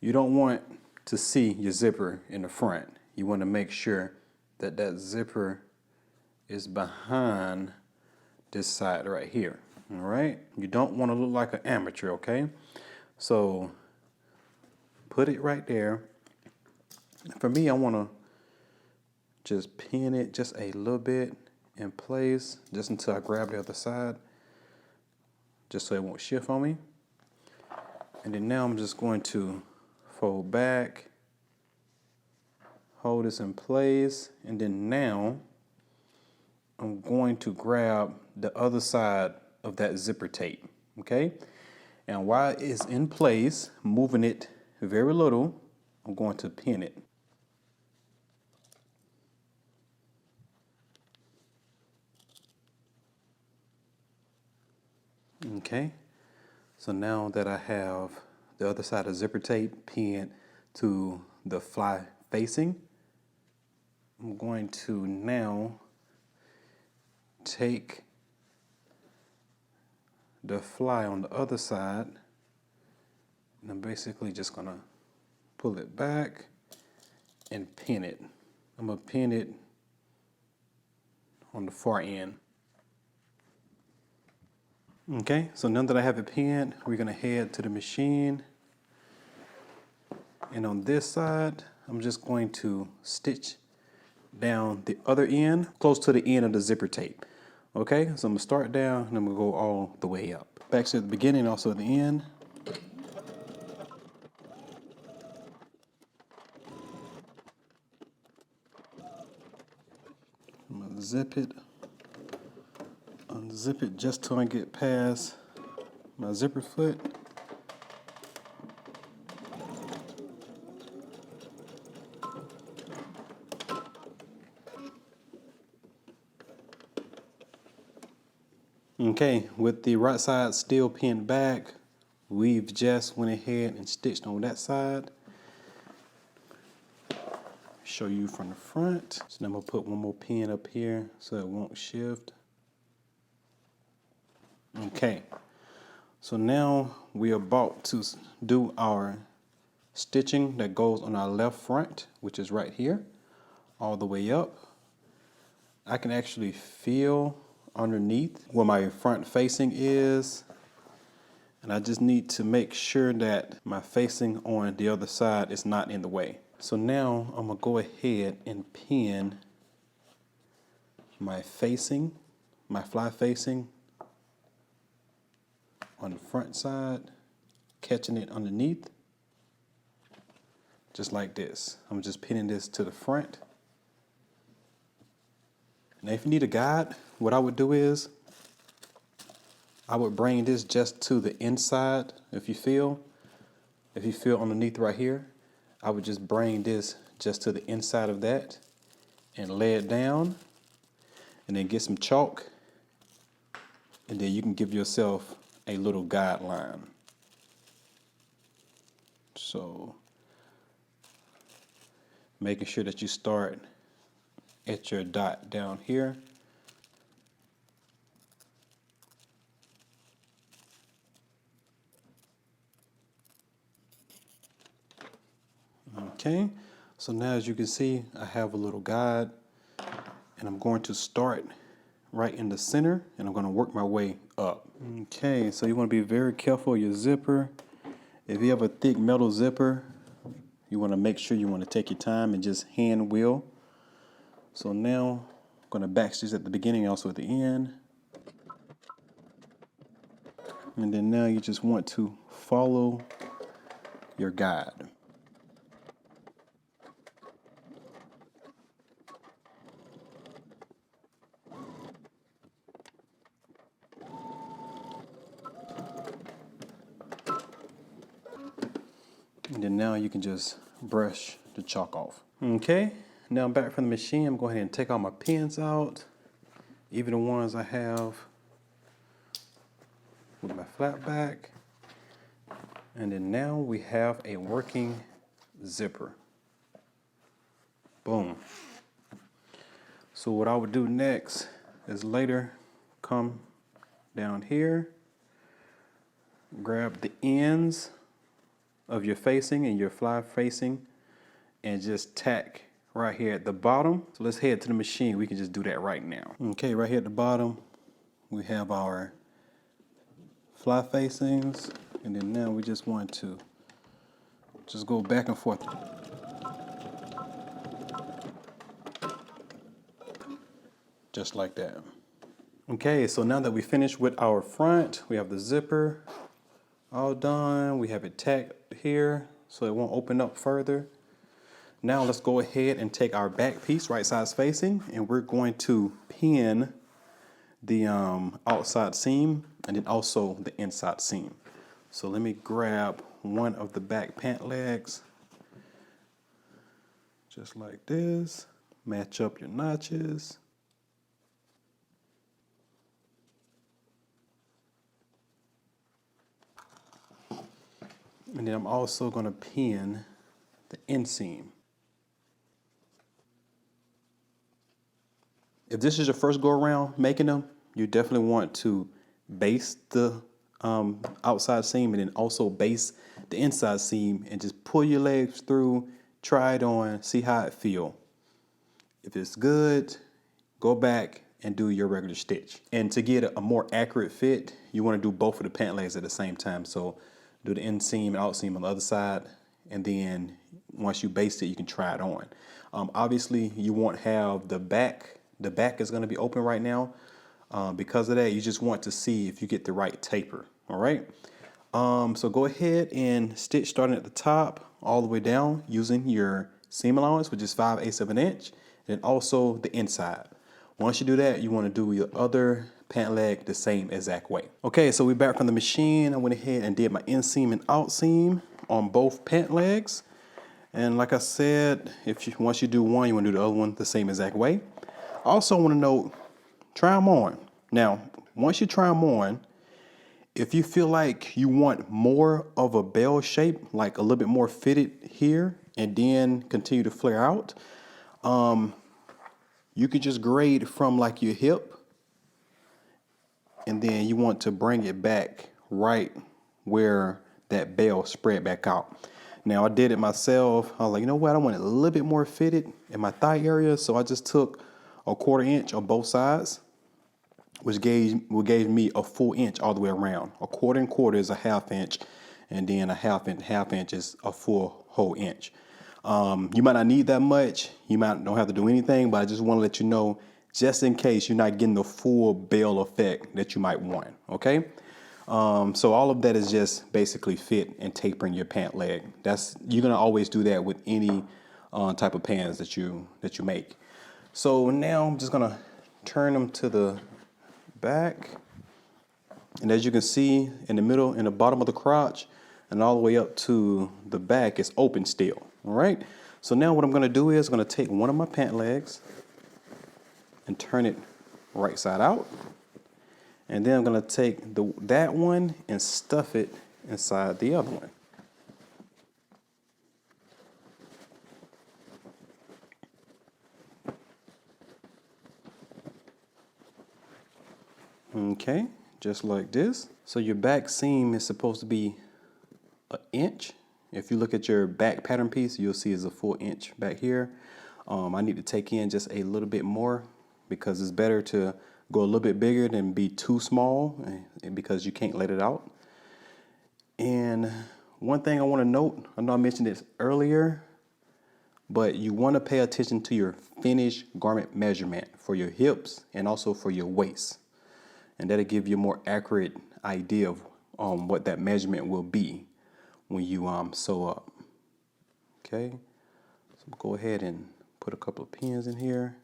A: You don't want to see your zipper in the front. You want to make sure that that zipper is behind this side right here, all right? You don't want to look like an amateur, okay? So put it right there. For me, I want to just pin it just a little bit in place, just until I grab the other side, just so it won't shift on me. And then now I'm just going to fold back, hold this in place, and then now I'm going to grab the other side of that zipper tape, okay? And while it's in place, moving it very little, I'm going to pin it. Okay, so now that I have the other side of zipper tape pinned to the fly facing, I'm going to now take the fly on the other side, and I'm basically just gonna pull it back and pin it. I'm gonna pin it on the far end. Okay, so now that I have it pinned, we're gonna head to the machine. And on this side, I'm just going to stitch down the other end, close to the end of the zipper tape. Okay, so I'm gonna start down and I'm gonna go all the way up. Back to the beginning, also at the end. I'm gonna zip it, unzip it just till I get past my zipper foot. Okay, with the right side still pinned back, we've just went ahead and stitched on that side. Show you from the front. So now I'm gonna put one more pin up here so it won't shift. Okay, so now we are about to do our stitching that goes on our left front, which is right here, all the way up. I can actually feel underneath where my front facing is, and I just need to make sure that my facing on the other side is not in the way. So now I'm gonna go ahead and pin my facing, my fly facing on the front side, catching it underneath, just like this. I'm just pinning this to the front. Now if you need a guide, what I would do is, I would bring this just to the inside. If you feel underneath right here, I would just bring this just to the inside of that and lay it down, and then get some chalk, and then you can give yourself a little guideline. So making sure that you start at your dot down here. Okay, so now as you can see, I have a little guide, and I'm going to start right in the center, and I'm going to work my way up. Okay, so you want to be very careful of your zipper. If you have a thick metal zipper, you want to make sure you want to take your time and just hand wheel. So now I'm going to backstitch at the beginning, also at the end. And then now you just want to follow your guide. And then now you can just brush the chalk off. Okay, now I'm back from the machine. I'm going ahead and take all my pins out, even the ones I have with my flat back. And then now we have a working zipper. Boom. So what I would do next is later come down here, grab the ends of your facing and your fly facing and just tack right here at the bottom. So let's head to the machine. We can just do that right now. Okay, right here at the bottom, we have our fly facings. And then now we just want to just go back and forth. Just like that. Okay, so now that we finished with our front, we have the zipper all done. We have it tacked here so it won't open up further. Now let's go ahead and take our back piece, right sides facing, and we're going to pin the outside seam and then also the inside seam. So let me grab one of the back pant legs, just like this. Match up your notches. And then I'm also going to pin the inseam. If this is your first go around making them, you definitely want to base the outside seam and then also base the inside seam and just pull your legs through, try it on, see how it feel. If it's good, go back and do your regular stitch. And to get a more accurate fit, you want to do both of the pant legs at the same time. So do the inseam and out seam on the other side, and then once you baste it, you can try it on. Obviously, you won't have the back. The back is going to be open right now. Because of that, you just want to see if you get the right taper. All right. So go ahead and stitch starting at the top all the way down using your seam allowance, which is 5/8 of an inch, and also the inside. Once you do that, you want to do your other pant leg the same exact way. Okay, so we're back from the machine. I went ahead and did my inseam and out seam on both pant legs. And like I said, once you do one, you want to do the other one the same exact way. I also want to note, try them on. Now, once you try them on, if you feel like you want more of a bell shape, like a little bit more fitted here, and then continue to flare out, you can just grade from like your hip, and then you want to bring it back right where that bell spread back out. Now, I did it myself. I was like, you know what? I want it a little bit more fitted in my thigh area, so I just took a 1/4 inch on both sides, which gave me a full inch all the way around. A 1/4 and 1/4 is a 1/2 inch, and then a 1/2 inch is a full whole inch. You might not need that much. You might don't have to do anything, but I just want to let you know, just in case you're not getting the full bell effect that you might want. Okay. So all of that is just basically fit and tapering your pant leg. You're gonna always do that with any type of pants that you make. So now I'm just gonna turn them to the back, and as you can see in the middle, in the bottom of the crotch, and all the way up to the back is open still. All right. So now what I'm gonna do is I'm gonna take one of my pant legs and turn it right side out. And then I'm going to take that one and stuff it inside the other one. Okay, just like this. So your back seam is supposed to be an inch. If you look at your back pattern piece, you'll see it's a full inch back here. I need to take in just a little bit more because it's better to go a little bit bigger than be too small, because you can't let it out. And one thing I want to note, I know I mentioned this earlier, but you want to pay attention to your finished garment measurement for your hips and also for your waist. And that'll give you a more accurate idea of what that measurement will be when you sew up. Okay, so go ahead and put a couple of pins in here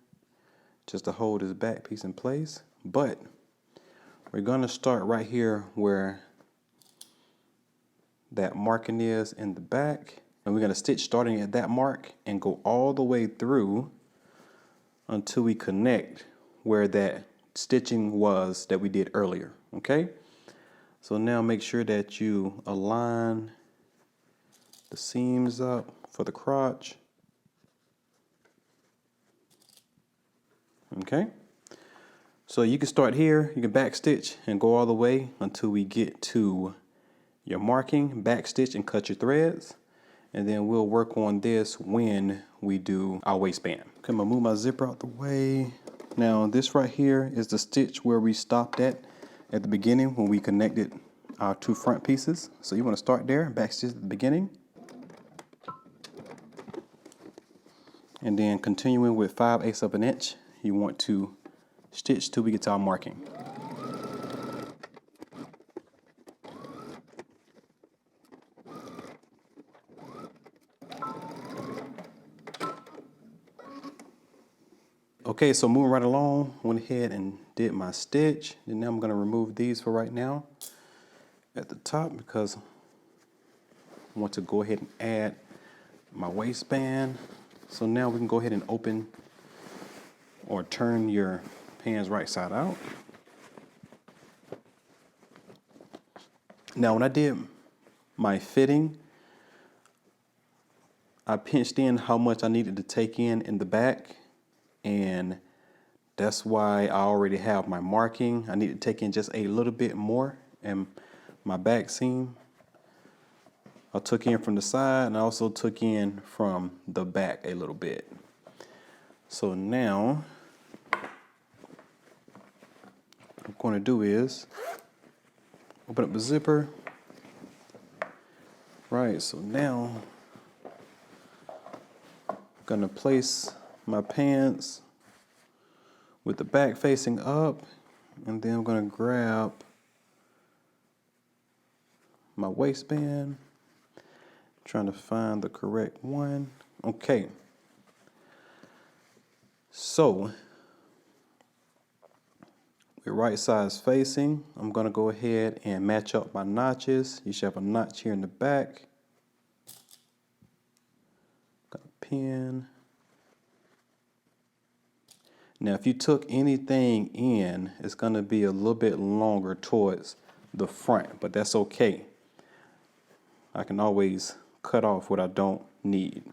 A: just to hold this back piece in place. But we're gonna start right here where that marking is in the back, and we're gonna stitch starting at that mark and go all the way through until we connect where that stitching was that we did earlier. Okay, so now make sure that you align the seams up for the crotch. Okay, so you can start here, you can back stitch and go all the way until we get to your marking, back stitch, and cut your threads. And then we'll work on this when we do our waistband. Okay, I'm gonna move my zipper out the way. Now this right here is the stitch where we stopped at the beginning when we connected our two front pieces. So you wanna start there, back stitch at the beginning. And then continuing with 5/8 of an inch, you want to stitch till we get to our marking. Okay, so moving right along, went ahead and did my stitch. And now I'm gonna remove these for right now at the top because I want to go ahead and add my waistband. So now we can go ahead and open or turn your pants right side out. Now when I did my fitting, I pinched in how much I needed to take in the back, and that's why I already have my marking. I need to take in just a little bit more in my back seam. I took in from the side and I also took in from the back a little bit. So now what I'm going to do is open up the zipper. Right, so now I'm going to place my pants with the back facing up, and then I'm going to grab my waistband, trying to find the correct one. Okay, so with right sides facing, I'm going to go ahead and match up my notches. You should have a notch here in the back. Got a pin. Now, if you took anything in, it's going to be a little bit longer towards the front, but that's okay. I can always cut off what I don't need.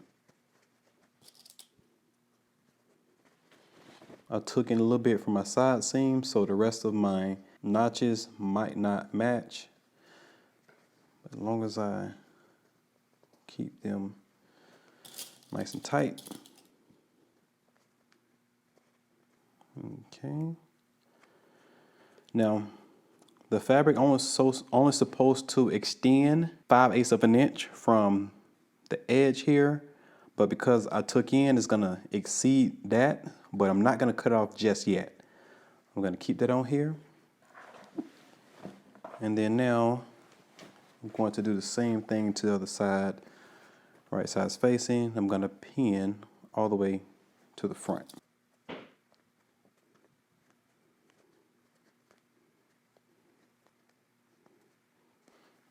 A: I took in a little bit from my side seam, so the rest of my notches might not match. But as long as I keep them nice and tight. Okay. Now, the fabric only supposed to extend 5/8 of an inch from the edge here, but because I took in, it's gonna exceed that, but I'm not gonna cut off just yet. I'm gonna keep that on here. And then now, I'm going to do the same thing to the other side. Right side's facing, I'm gonna pin all the way to the front.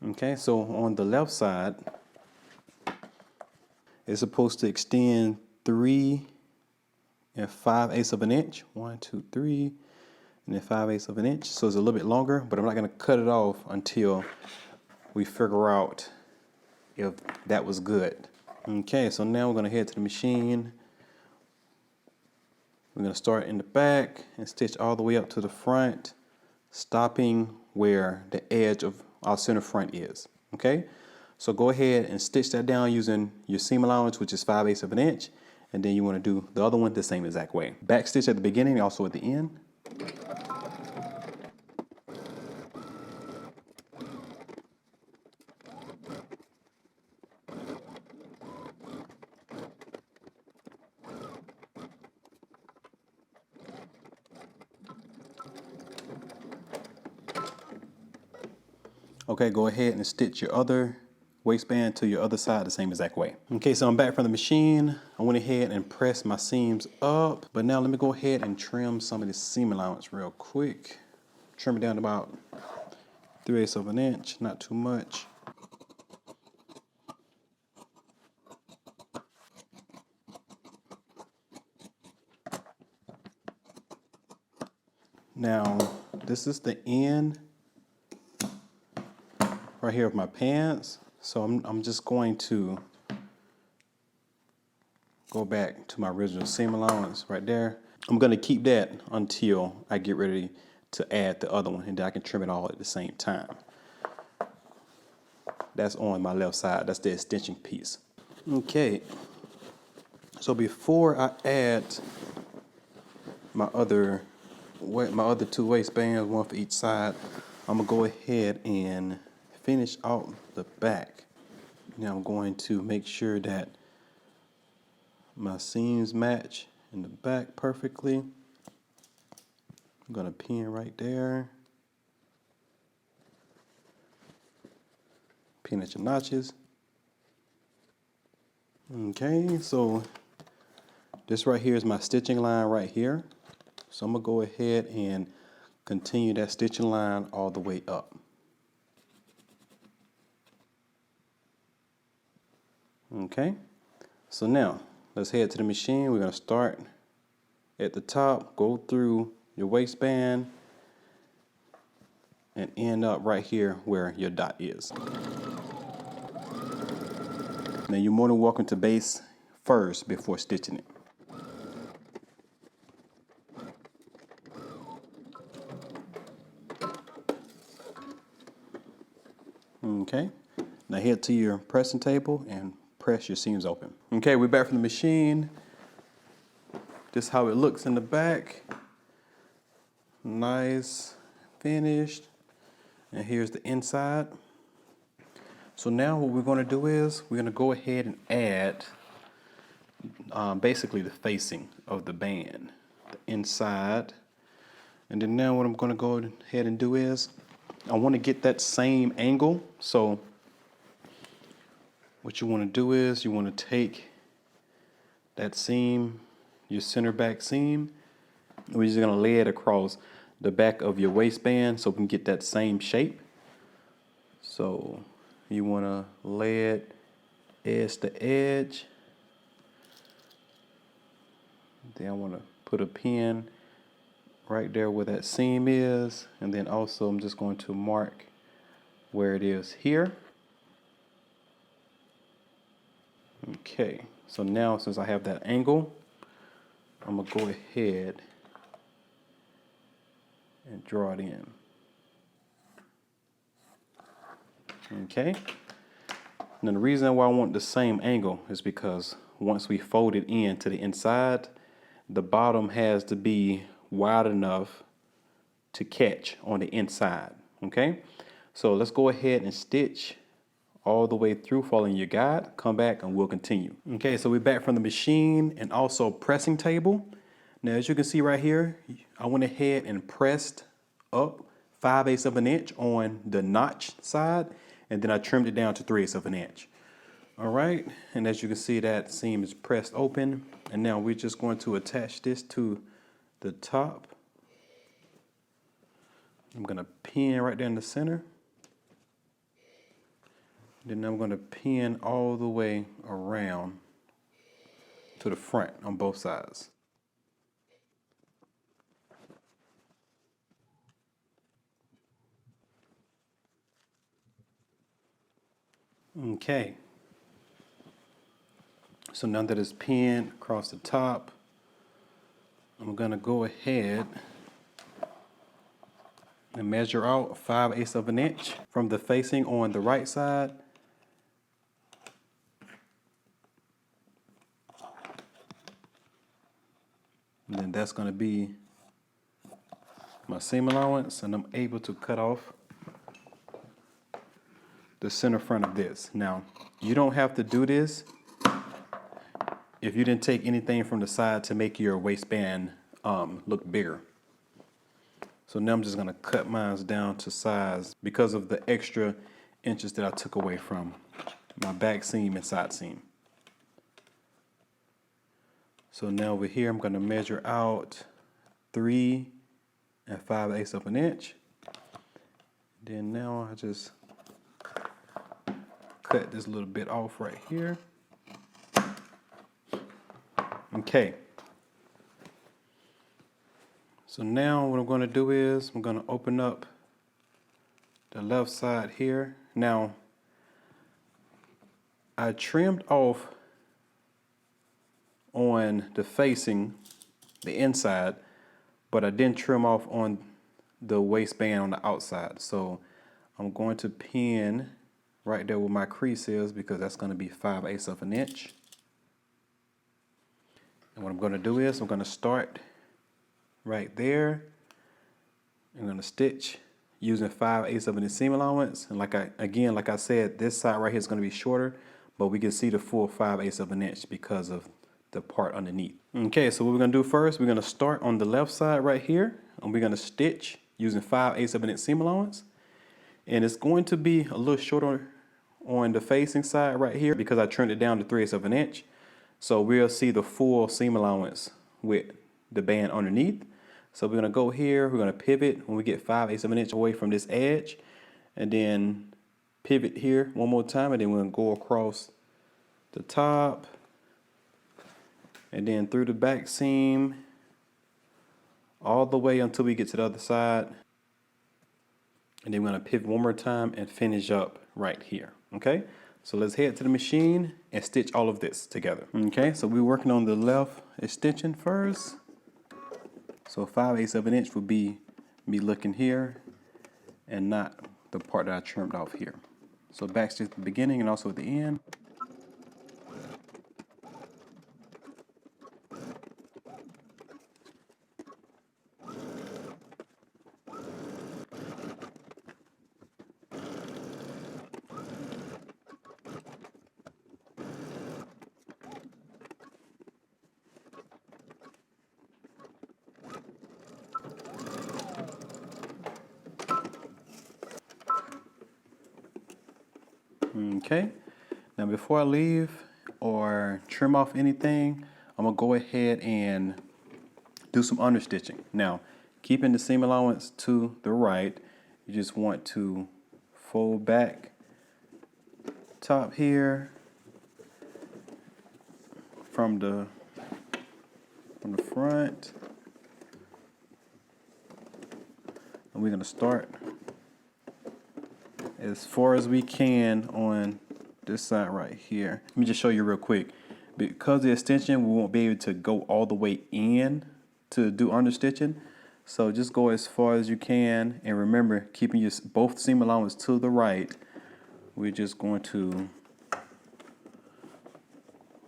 A: Okay, so on the left side, it's supposed to extend 3 5/8 of an inch. 1, 2, 3, and then 5/8 of an inch. So it's a little bit longer, but I'm not gonna cut it off until we figure out if that was good. Okay, so now we're gonna head to the machine. We're gonna start in the back and stitch all the way up to the front, stopping where the edge of our center front is. Okay, so go ahead and stitch that down using your seam allowance, which is 5/8 of an inch, and then you want to do the other one the same exact way. Back stitch at the beginning, also at the end. Okay, go ahead and stitch your other waistband to your other side the same exact way. Okay, so I'm back from the machine. I went ahead and pressed my seams up, but now let me go ahead and trim some of this seam allowance real quick. Trim it down to about 3/8 of an inch, not too much. Now, this is the end right here of my pants. So I'm just going to go back to my original seam allowance right there. I'm gonna keep that until I get ready to add the other one, and then I can trim it all at the same time. That's on my left side. That's the extension piece. Okay. So before I add my other two waistbands, one for each side, I'm gonna go ahead and finish out the back. Now I'm going to make sure that my seams match in the back perfectly. I'm gonna pin right there. Pin at your notches. Okay, so this right here is my stitching line right here. So I'm gonna go ahead and continue that stitching line all the way up. Okay, so now let's head to the machine. We're gonna start at the top, go through your waistband, and end up right here where your dot is. Now you're more than welcome to base first before stitching it. Okay, now head to your pressing table and press your seams open. Okay, we're back from the machine. This is how it looks in the back. Nice, finished. And here's the inside. So now what we're gonna do is we're gonna go ahead and add basically the facing of the band, the inside. And then now what I'm gonna go ahead and do is I wanna get that same angle. So what you wanna do is you wanna take that seam, your center back seam, and we're just gonna lay it across the back of your waistband so we can get that same shape. So you wanna lay it edge to edge. Then I wanna put a pin right there where that seam is, and then also I'm just going to mark where it is here. Okay, so now since I have that angle, I'm gonna go ahead and draw it in. Okay, now the reason why I want the same angle is because once we fold it in to the inside, the bottom has to be wide enough to catch on the inside. Okay, so let's go ahead and stitch all the way through following your guide. Come back and we'll continue. Okay, so we're back from the machine and also pressing table. Now as you can see right here, I went ahead and pressed up 5/8 of an inch on the notch side, and then I trimmed it down to 3/8 of an inch. All right, and as you can see, that seam is pressed open, and now we're just going to attach this to the top. I'm gonna pin right there in the center. Then I'm gonna pin all the way around to the front on both sides. Okay. So now that it's pinned across the top, I'm gonna go ahead and measure out 5/8 of an inch from the facing on the right side. And then that's gonna be my seam allowance, and I'm able to cut off the center front of this. Now, you don't have to do this if you didn't take anything from the side to make your waistband look bigger. So now I'm just gonna cut mine down to size because of the extra inches that I took away from my back seam and side seam. So now over here, I'm gonna measure out 3 5/8 of an inch. Then now I just cut this little bit off right here. Okay. So now what I'm going to do is I'm going to open up the left side here. Now I trimmed off on the facing, the inside, but I didn't trim off on the waistband on the outside. So I'm going to pin right there where my crease is, because that's going to be 5/8 of an inch. And what I'm going to do is I'm going to start right there. I'm going to stitch using 5/8 of an inch seam allowance. And like I said, this side right here is going to be shorter, but we can see the full 5/8 of an inch because of the part underneath. Okay, so what we're going to do first, we're going to start on the left side right here, and we're going to stitch using 5/8 of an inch seam allowance. And it's going to be a little shorter on the facing side right here because I trimmed it down to 3/8 of an inch. So we'll see the full seam allowance with the band underneath. So we're going to go here, we're going to pivot when we get 5/8 of an inch away from this edge, and then pivot here one more time, and then we're going to go across the top and then through the back seam all the way until we get to the other side. And then we're going to pivot one more time and finish up right here. Okay, so let's head to the machine and stitch all of this together. Okay, so we're working on the left extension first. So 5/8 of an inch would be me looking here and not the part that I trimmed off here. So back stitch at the beginning and also at the end. Okay, now before I leave or trim off anything, I'm gonna go ahead and do some understitching. Now, keeping the seam allowance to the right, you just want to fold back top here from the front, and we're gonna start as far as we can on this side right here. Let me just show you real quick. Because of the extension, we won't be able to go all the way in to do understitching. So just go as far as you can, and remember, keeping your both seam allowance to the right. We're just going to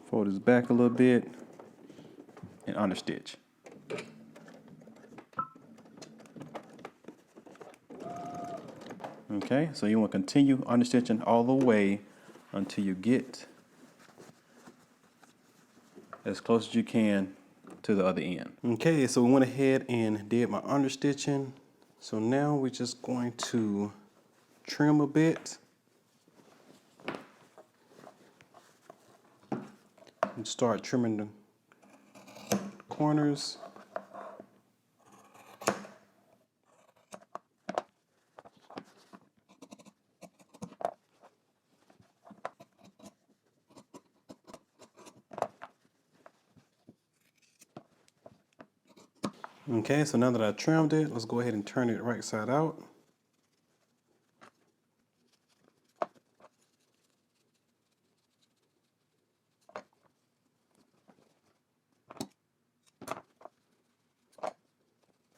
A: fold this back a little bit and understitch. Okay, so you want to continue understitching all the way until you get as close as you can to the other end. Okay, so we went ahead and did my understitching. So now we're just going to trim a bit. And start trimming the corners. Okay, so now that I trimmed it, let's go ahead and turn it right side out.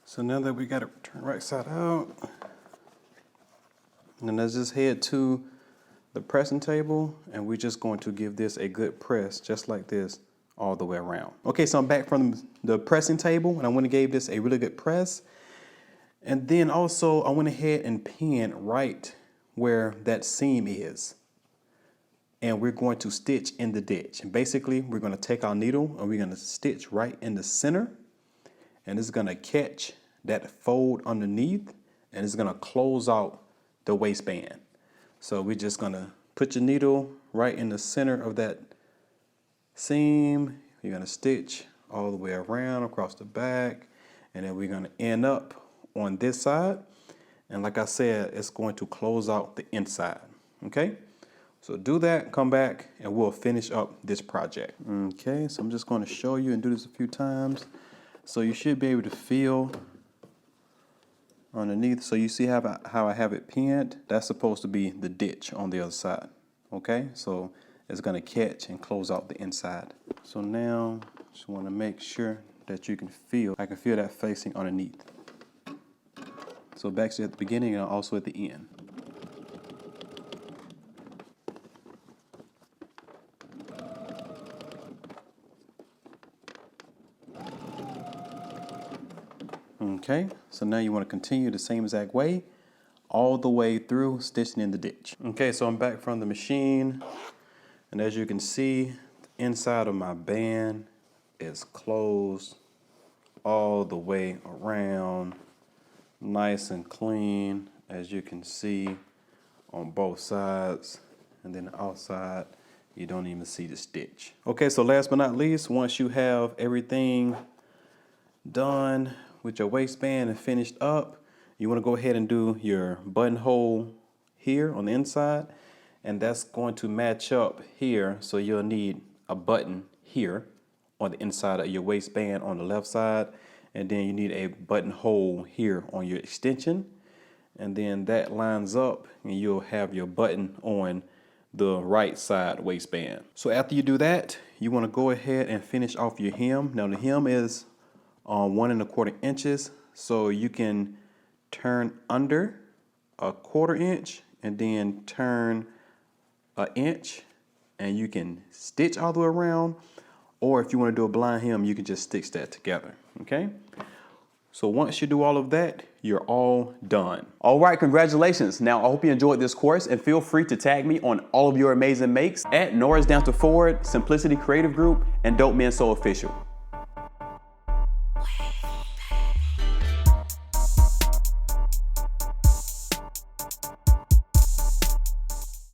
A: So now that we got it turned right side out, and then let's just head to the pressing table, and we're just going to give this a good press, just like this, all the way around. Okay, so I'm back from the pressing table, and I went and gave this a really good press. And then also I went ahead and pinned right where that seam is. And we're going to stitch in the ditch. And basically, we're going to take our needle and we're going to stitch right in the center. And it's going to catch that fold underneath, and it's going to close out the waistband. So we're just going to put your needle right in the center of that seam. You're going to stitch all the way around across the back, and then we're going to end up on this side. And like I said, it's going to close out the inside. Okay, so do that, come back, and we'll finish up this project. Okay, so I'm just going to show you and do this a few times. So you should be able to feel underneath. So you see how I have it pinned? That's supposed to be the ditch on the other side. Okay, so it's going to catch and close out the inside. So now just want to make sure that you can feel, I can feel that facing underneath. So back at the beginning and also at the end. Okay, so now you want to continue the same exact way all the way through stitching in the ditch. Okay, so I'm back from the machine, and as you can see, the inside of my band is closed all the way around, nice and clean, as you can see on both sides, and then the outside you don't even see the stitch. Okay, so last but not least, once you have everything done with your waistband and finished up, you want to go ahead and do your buttonhole here on the inside, and that's going to match up here, so you'll need a button here on the inside of your waistband on the left side, and then you need a buttonhole here on your extension, and then that lines up and you'll have your button on the right side waistband. So after you do that, you want to go ahead and finish off your hem. Now the hem is 1 1/4 inches, so you can turn under 1/4 inch and then turn 1 inch, and you can stitch all the way around, or if you want to do a blind hem, you can just stitch that together. Okay, so once you do all of that, you're all done. All right, congratulations. Now, I hope you enjoyed this course, and feel free to tag me on all of your amazing makes at Norris Danta Forward, Simplicity Creative Group, and Dope Men Sew Official.